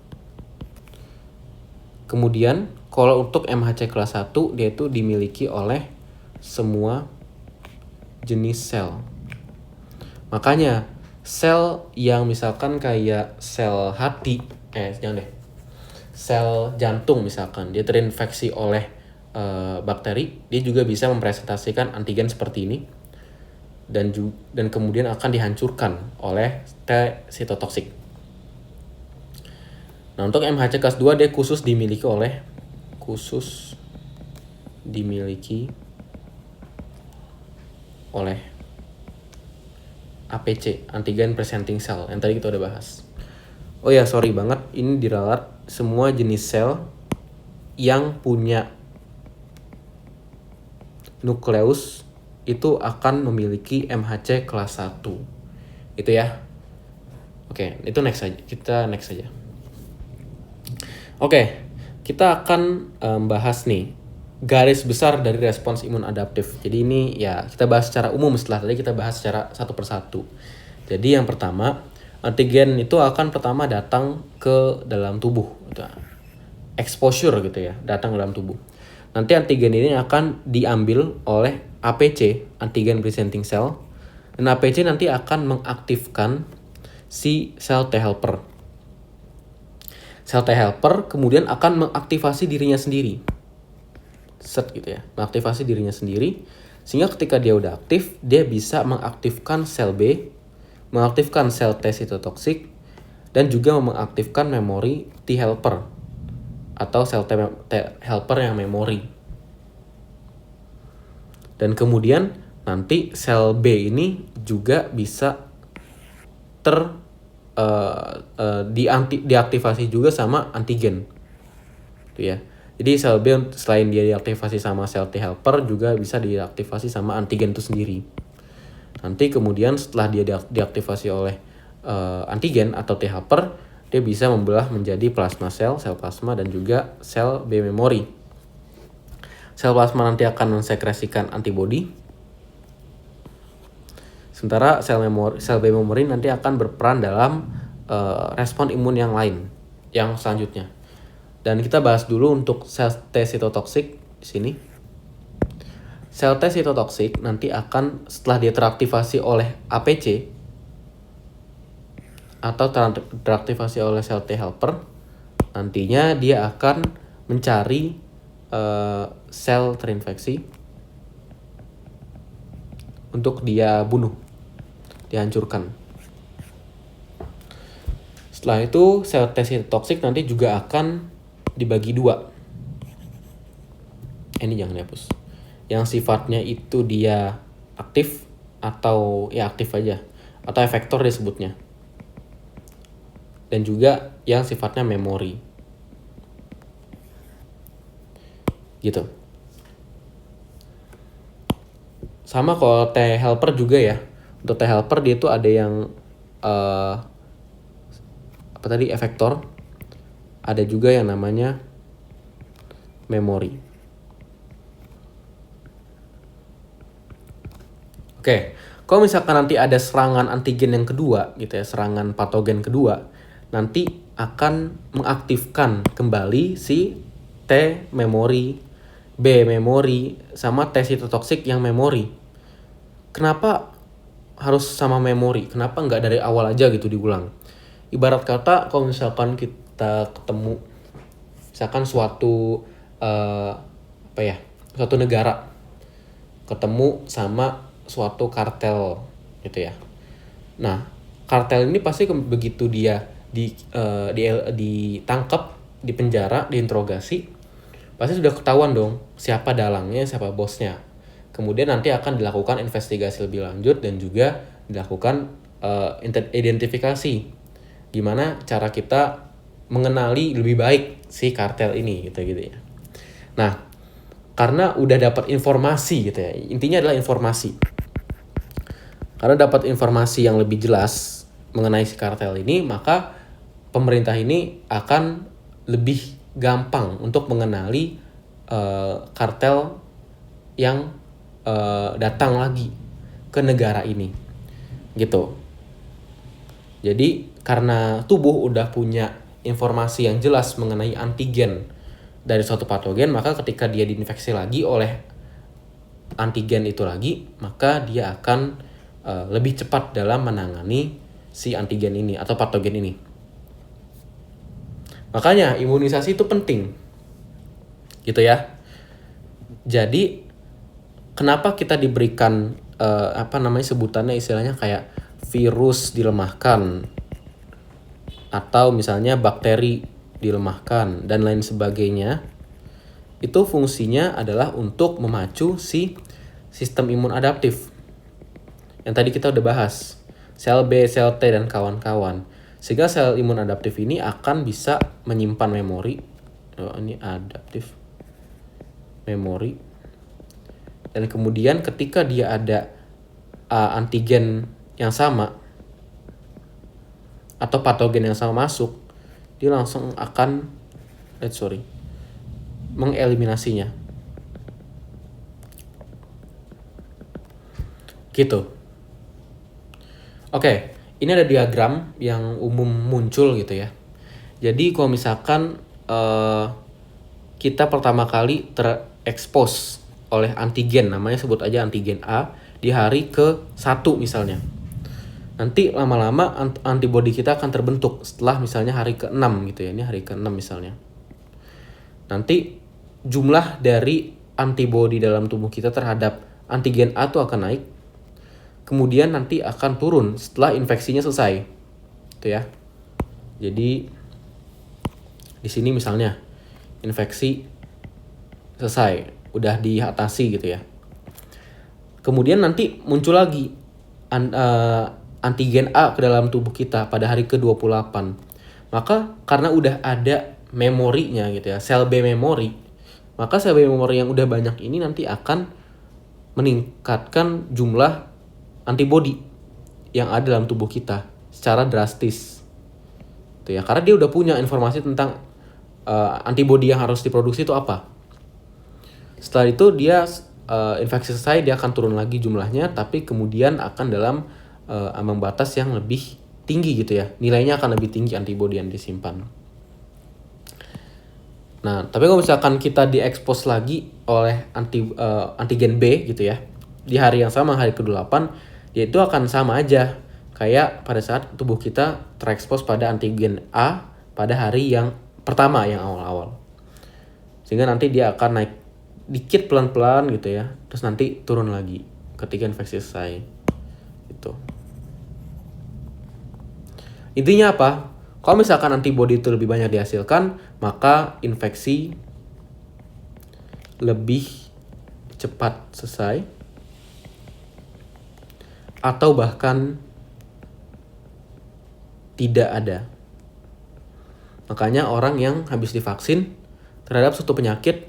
Kemudian kalau untuk MHC kelas 1 dia itu dimiliki oleh semua jenis sel. Makanya sel yang misalkan kayak sel hati, sel jantung misalkan, dia terinfeksi oleh bakteri, dia juga bisa mempresentasikan antigen seperti ini, dan kemudian akan dihancurkan oleh T sitotoksik. Nah, untuk MHC kelas 2 dia khusus dimiliki oleh APC, antigen presenting cell, yang tadi kita udah bahas. Oh ya, sorry banget, ini diralat semua jenis sel yang punya nukleus itu akan memiliki MHC kelas 1. Itu ya. Oke, itu next aja. Kita next aja. Oke, kita akan bahas nih garis besar dari respons imun adaptif. Jadi ini ya kita bahas secara umum, setelah tadi kita bahas secara satu persatu. Jadi yang pertama, antigen itu akan pertama datang ke dalam tubuh, gitu. Exposure gitu ya, datang ke dalam tubuh. Nanti antigen ini akan diambil oleh APC, antigen presenting cell, dan APC nanti akan mengaktifkan si sel T helper. Sel T helper kemudian akan mengaktifasi dirinya sendiri. Set gitu ya, mengaktifasi dirinya sendiri. Sehingga ketika dia udah aktif, dia bisa mengaktifkan sel B, mengaktifkan sel T sitotoksik, dan juga mengaktifkan memori T helper atau sel T helper yang memori. Dan kemudian nanti sel B ini juga bisa diaktifasi juga sama antigen, gitu ya. Jadi sel B selain dia diaktifasi sama sel T helper juga bisa diaktifasi sama antigen itu sendiri. Nanti kemudian setelah dia diaktifasi oleh antigen atau T helper, dia bisa membelah menjadi plasma sel plasma, dan juga sel B memori. Sel plasma nanti akan mensekresikan antibodi. Sementara sel B memori nanti akan berperan dalam respon imun yang lain, yang selanjutnya. Dan kita bahas dulu untuk sel T sitotoksik di sini. Sel T sitotoksik nanti akan setelah dia teraktivasi oleh APC atau teraktivasi oleh sel T helper, nantinya dia akan mencari sel terinfeksi untuk dia bunuh, dihancurkan. Setelah itu sel T sitotoksik nanti juga akan dibagi dua. Ini jangan dihapus. Yang sifatnya itu dia aktif atau ya aktif aja, atau efektor disebutnya. Dan juga yang sifatnya memori. Gitu. Sama kalau T helper juga ya. Untuk T helper dia tuh ada yang efektor. Ada juga yang namanya memori. Oke, kalau misalkan nanti ada serangan antigen yang kedua gitu ya, serangan patogen kedua, nanti akan mengaktifkan kembali si T memori, B memori, sama T sitotoksik yang memori. Kenapa harus sama memori? Kenapa nggak dari awal aja gitu diulang? Ibarat kata kalau misalkan kita ketemu misalkan suatu suatu negara ketemu sama suatu kartel gitu ya. Nah, kartel ini pasti begitu dia ditangkap, dipenjara, diinterogasi, pasti sudah ketahuan dong siapa dalangnya, siapa bosnya. Kemudian nanti akan dilakukan investigasi lebih lanjut dan juga dilakukan identifikasi. Gimana cara kita mengenali lebih baik si kartel ini gitu ya. Nah, karena udah dapat informasi gitu ya. Intinya adalah informasi. Karena dapat informasi yang lebih jelas mengenai si kartel ini, maka pemerintah ini akan lebih gampang untuk mengenali kartel yang datang lagi ke negara ini. Gitu. Jadi karena tubuh udah punya informasi yang jelas mengenai antigen dari suatu patogen, maka ketika dia diinfeksi lagi oleh antigen itu lagi, maka dia akan lebih cepat dalam menangani si antigen ini atau patogen ini. Makanya imunisasi itu penting. Gitu ya. Jadi kenapa kita diberikan sebutannya istilahnya kayak virus dilemahkan atau misalnya bakteri dilemahkan dan lain sebagainya, itu fungsinya adalah untuk memacu si sistem imun adaptif yang tadi kita udah bahas, sel B, sel T, dan kawan-kawan. Sehingga sel imun adaptif ini akan bisa menyimpan memori. Ini adaptif memori. Dan kemudian ketika dia ada antigen yang sama atau patogen yang sama masuk, dia langsung akan mengeliminasinya. Gitu. Oke, ini ada diagram yang umum muncul gitu ya. Jadi kalau misalkan kita pertama kali terekspos oleh antigen, namanya sebut aja antigen A, di hari ke-1 misalnya. Nanti lama-lama antibodi kita akan terbentuk setelah misalnya hari ke-6 gitu ya. Ini hari ke-6 misalnya. Nanti jumlah dari antibodi dalam tubuh kita terhadap antigen A itu akan naik. Kemudian nanti akan turun setelah infeksinya selesai. Gitu ya. Jadi di sini misalnya infeksi selesai, udah diatasi gitu ya. Kemudian nanti muncul lagi antigen A ke dalam tubuh kita pada hari ke-28. Maka karena udah ada memorinya gitu ya, sel B memori, maka sel B memori yang udah banyak ini nanti akan meningkatkan jumlah antibodi yang ada dalam tubuh kita secara drastis. Tuh ya, karena dia udah punya informasi tentang antibodi yang harus diproduksi itu apa. Setelah itu dia infeksi selesai, dia akan turun lagi jumlahnya, tapi kemudian akan dalam ambang batas yang lebih tinggi gitu ya. Nilainya akan lebih tinggi antibodi yang disimpan. Nah, tapi kalau misalkan kita diekspos lagi oleh antigen B gitu ya, di hari yang sama, hari ke-8, dia itu akan sama aja kayak pada saat tubuh kita terekspos pada antigen A pada hari yang pertama, yang awal-awal. Sehingga nanti dia akan naik dikit pelan-pelan gitu ya, terus nanti turun lagi ketika infeksi selesai gitu. Intinya apa? Kalau misalkan antibodi itu lebih banyak dihasilkan, maka infeksi lebih cepat selesai atau bahkan tidak ada. Makanya orang yang habis divaksin terhadap suatu penyakit,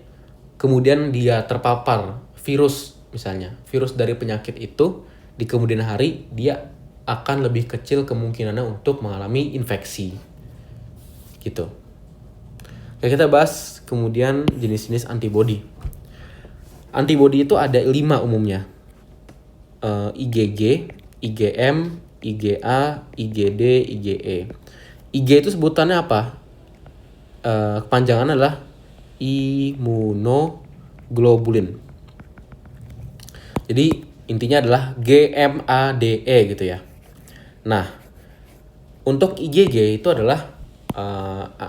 kemudian dia terpapar virus misalnya, virus dari penyakit itu, di kemudian hari dia akan lebih kecil kemungkinannya untuk mengalami infeksi. Gitu. Oke, kita bahas kemudian jenis-jenis antibodi. Antibodi itu ada 5 umumnya. IgG, IgM, IgA, IgD, IgE. Ig itu sebutannya apa? Kepanjangannya adalah imunoglobulin. Jadi intinya adalah GMADE gitu ya. Nah, untuk IgG itu adalah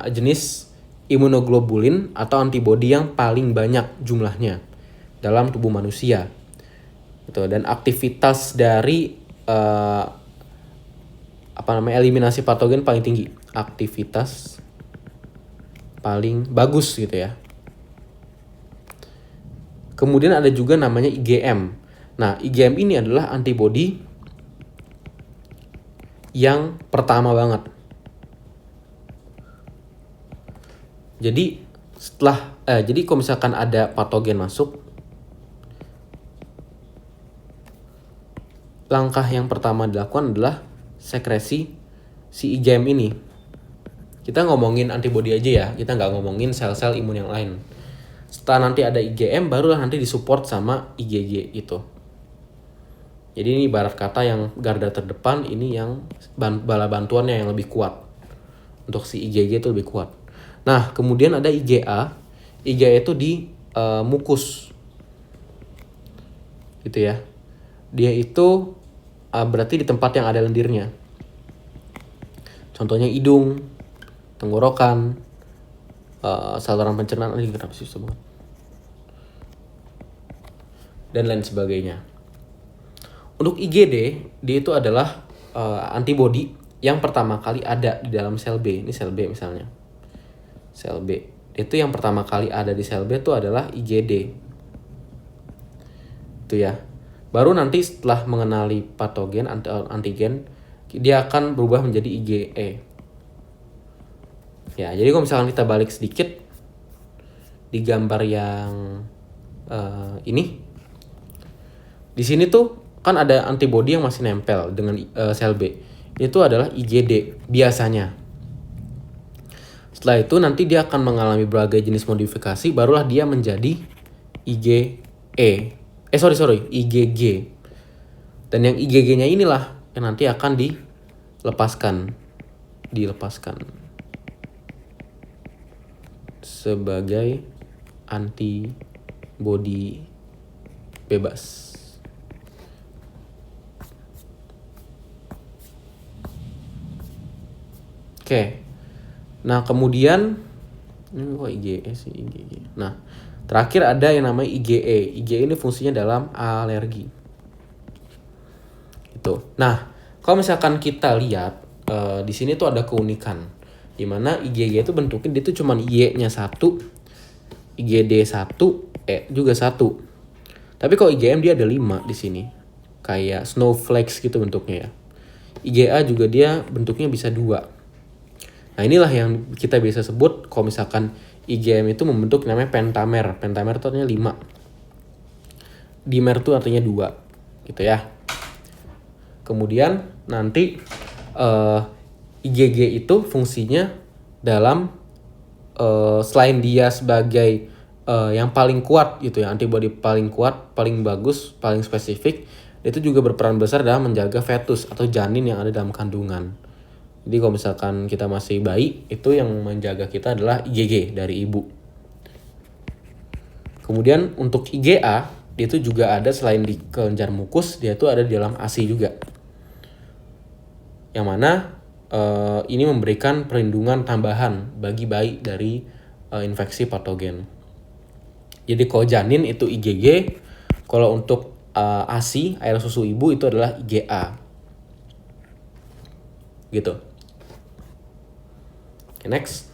jenis imunoglobulin atau antibodi yang paling banyak jumlahnya dalam tubuh manusia. Gitu. Dan aktivitas dari eliminasi patogen paling tinggi. Aktivitas paling bagus gitu ya. Kemudian ada juga namanya IgM. Nah, IgM ini adalah antibodi yang pertama banget. Jadi jadi kalau misalkan ada patogen masuk, langkah yang pertama dilakukan adalah sekresi si IgM ini. Kita ngomongin antibodi aja ya, kita nggak ngomongin sel-sel imun yang lain. Setelah nanti ada IgM, barulah nanti disupport sama IgG itu. Jadi ini ibarat kata yang garda terdepan, ini yang bala bantuannya yang lebih kuat. Untuk si IgG itu lebih kuat. Nah, kemudian ada IgA. IgA itu di mukus. Gitu ya. Dia itu berarti di tempat yang ada lendirnya. Contohnya hidung, tenggorokan, saluran pencernaan, ini kenapa sih semua? Dan lain sebagainya. Untuk IgD, dia itu adalah antibodi yang pertama kali ada di dalam sel B. Ini sel B misalnya. Sel B. Itu yang pertama kali ada di sel B itu adalah IgD. Itu ya. Baru nanti setelah mengenali patogen, antigen, dia akan berubah menjadi IgE. Ya, jadi kalau misalkan kita balik sedikit di gambar yang ini, di sini tuh kan ada antibodi yang masih nempel dengan sel B. Itu adalah IgD biasanya. Setelah itu nanti dia akan mengalami berbagai jenis modifikasi, barulah dia menjadi IgG. Dan yang IgG-nya inilah yang nanti akan dilepaskan sebagai antibodi bebas. Oke. Nah, kemudian ini kok IgE sih, IgG. Nah, terakhir ada yang namanya IgE. IgE ini fungsinya dalam alergi. Itu. Nah, kalau misalkan kita lihat di sini tuh ada keunikan, di mana IgG itu bentuknya dia tuh cuma Y-nya 1, IgD 1, E juga 1. Tapi kalau IgM dia ada 5 di sini. Kayak snowflakes gitu bentuknya ya. IgA juga dia bentuknya bisa 2. Nah, inilah yang kita bisa sebut kalau misalkan IgM itu membentuk namanya pentamer. Pentamer itu artinya 5. Dimer itu artinya 2. Gitu ya. Kemudian nanti IgG itu fungsinya dalam selain dia sebagai yang paling kuat gitu ya, antibodi paling kuat, paling bagus, paling spesifik, itu juga berperan besar dalam menjaga fetus atau janin yang ada dalam kandungan. Jadi kalau misalkan kita masih bayi, itu yang menjaga kita adalah IgG dari ibu. Kemudian untuk IgA, dia itu juga ada selain di kelenjar mukus, dia itu ada di dalam ASI juga. Yang mana ini memberikan perlindungan tambahan bagi bayi dari infeksi patogen. Jadi kalau janin itu IgG, kalau untuk ASI, air susu ibu, itu adalah IgA. Gitu. Oke, next.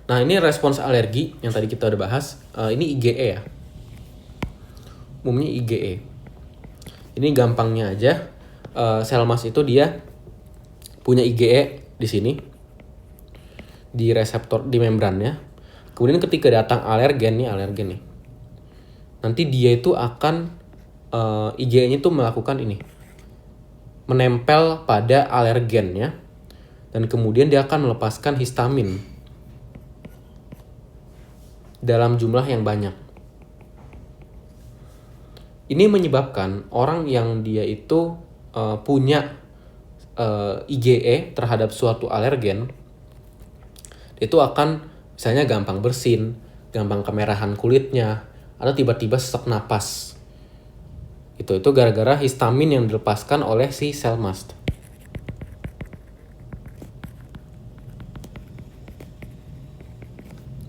Nah, ini respons alergi yang tadi kita udah bahas. Ini IgE ya. Umumnya IgE. Ini gampangnya aja. Sel mas itu dia punya IgE di sini. Di reseptor, di membrannya. Kemudian ketika datang alergen nih. Nanti dia itu akan IgE-nya itu melakukan ini. Menempel pada alergennya. Dan kemudian dia akan melepaskan histamin dalam jumlah yang banyak. Ini menyebabkan orang yang dia itu punya IgE terhadap suatu alergen, itu akan misalnya gampang bersin, gampang kemerahan kulitnya, atau tiba-tiba sesak napas. Itu gara-gara histamin yang dilepaskan oleh si sel mast.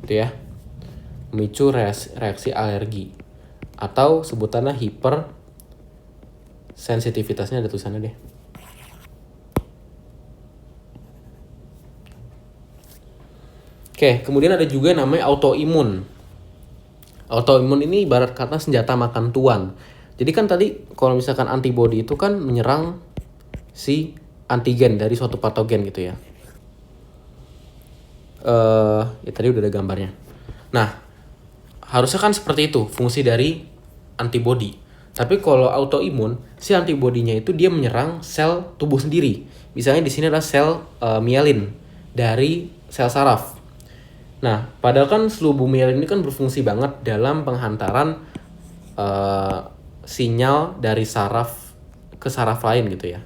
Itu ya, memicu reaksi alergi atau sebutannya hipersensitivitasnya ada tulisannya deh. Oke, kemudian ada juga namanya autoimun. Autoimun ini ibarat kata senjata makan tuan. Jadi kan tadi kalau misalkan antibodi itu kan menyerang si antigen dari suatu patogen gitu ya. Ya tadi udah ada gambarnya. Nah, harusnya kan seperti itu fungsi dari antibodi. Tapi kalau autoimun, si antibodinya itu dia menyerang sel tubuh sendiri. Misalnya di sini adalah sel mielin dari sel saraf. Nah, padahal kan selubung mielin ini kan berfungsi banget dalam penghantaran sinyal dari saraf ke saraf lain gitu ya.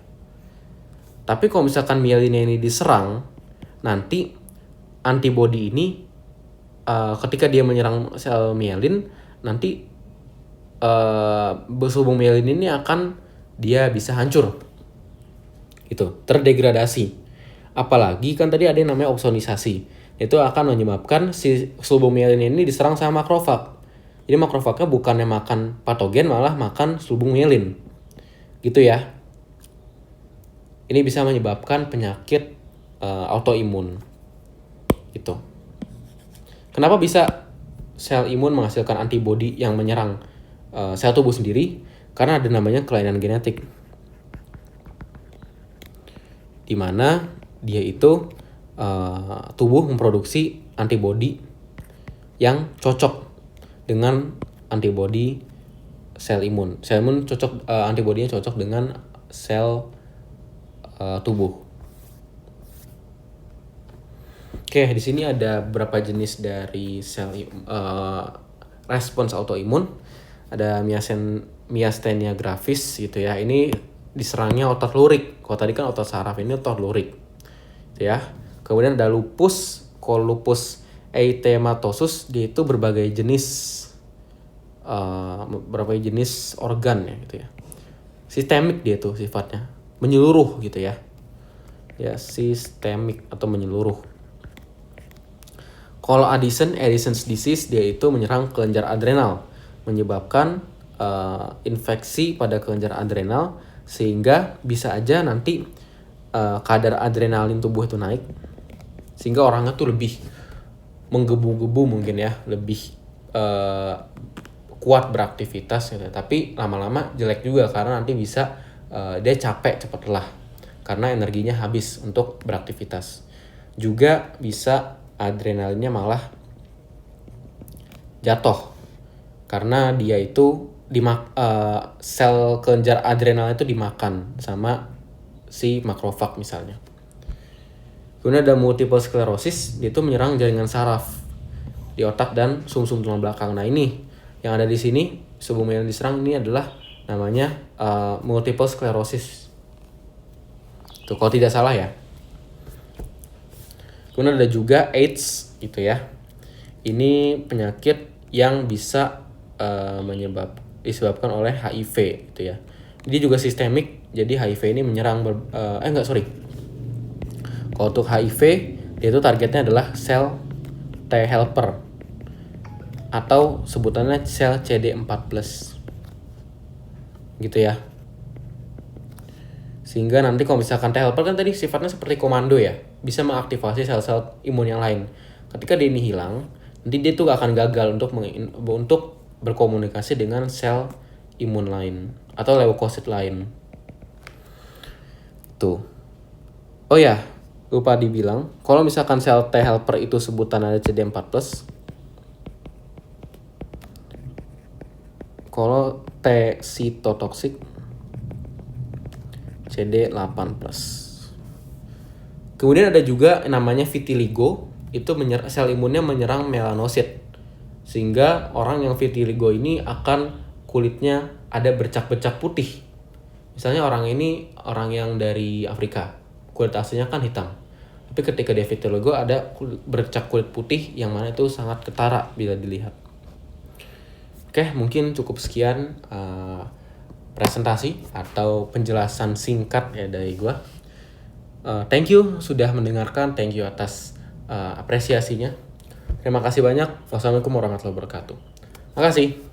Tapi kalau misalkan mielinnya ini diserang, nanti antibodi ini ketika dia menyerang sel mielin, nanti selubung mielin ini akan dia bisa hancur, gitu, terdegradasi. Apalagi kan tadi ada yang namanya opsonisasi, itu akan menyebabkan si selubung mielin ini diserang sama makrofag. Jadi makrofagnya bukannya makan patogen, malah makan selubung mielin, gitu ya. Ini bisa menyebabkan penyakit autoimun. Gitu. Kenapa bisa sel imun menghasilkan antibodi yang menyerang sel tubuh sendiri? Karena ada namanya kelainan genetik, di mana dia itu tubuh memproduksi antibodi yang cocok dengan antibodi sel imun. Sel imun cocok, antibodinya cocok dengan sel tubuh. Oke, di sini ada beberapa jenis dari sel respons autoimun. Ada miastenia gravis gitu ya. Ini diserangnya otot lurik. Kalau tadi kan otot saraf, ini otot lurik. Gitu ya. Kemudian ada lupus. Kalau lupus erythematosus, dia itu berbagai jenis organ ya gitu ya. Sistemik dia tuh sifatnya, menyeluruh gitu ya. Ya, sistemik atau menyeluruh. Kalau Addison's disease, dia itu menyerang kelenjar adrenal, menyebabkan infeksi pada kelenjar adrenal, sehingga bisa aja nanti kadar adrenalin tubuh itu naik, sehingga orangnya tuh lebih menggebu-gebu mungkin ya, lebih kuat beraktivitas gitu. Tapi lama-lama jelek juga karena nanti bisa dia capek, cepat lelah karena energinya habis untuk beraktivitas. Juga bisa adrenalinnya malah jatuh karena dia itu sel kelenjar adrenal itu dimakan sama si makrofag misalnya. Kemudian ada multiple sclerosis, dia itu menyerang jaringan saraf di otak dan sumsum tulang belakang. Nah, ini yang ada di sini sebelum yang diserang ini adalah namanya multiple sclerosis. Tuh, kalau tidak salah ya. Kemudian ada juga AIDS gitu ya. Ini penyakit yang bisa disebabkan oleh HIV gitu ya. Dia juga sistemik, jadi HIV ini menyerang Kalau untuk HIV, dia itu targetnya adalah sel T helper atau sebutannya sel CD4+. Gitu ya. Sehingga nanti kalau misalkan T helper kan tadi sifatnya seperti komando ya, bisa mengaktifasi sel-sel imun yang lain. Ketika dia ini hilang, nanti dia tuh akan gagal untuk berkomunikasi dengan sel imun lain atau leukosit lain. Tuh. Oh ya, lupa dibilang, kalau misalkan sel T helper itu sebutan ada CD4+, kalau T cytotoxic CD8+. Kemudian ada juga namanya vitiligo, itu sel imunnya menyerang melanosit. Sehingga orang yang vitiligo ini akan kulitnya ada bercak-bercak putih. Misalnya orang ini orang yang dari Afrika, kulit aslinya kan hitam. Tapi ketika dia vitiligo ada bercak kulit putih yang mana itu sangat ketara bila dilihat. Oke, mungkin cukup sekian presentasi atau penjelasan singkat ya dari gua. Thank you sudah mendengarkan, thank you atas apresiasinya. Terima kasih banyak. Wassalamualaikum warahmatullahi wabarakatuh. Makasih.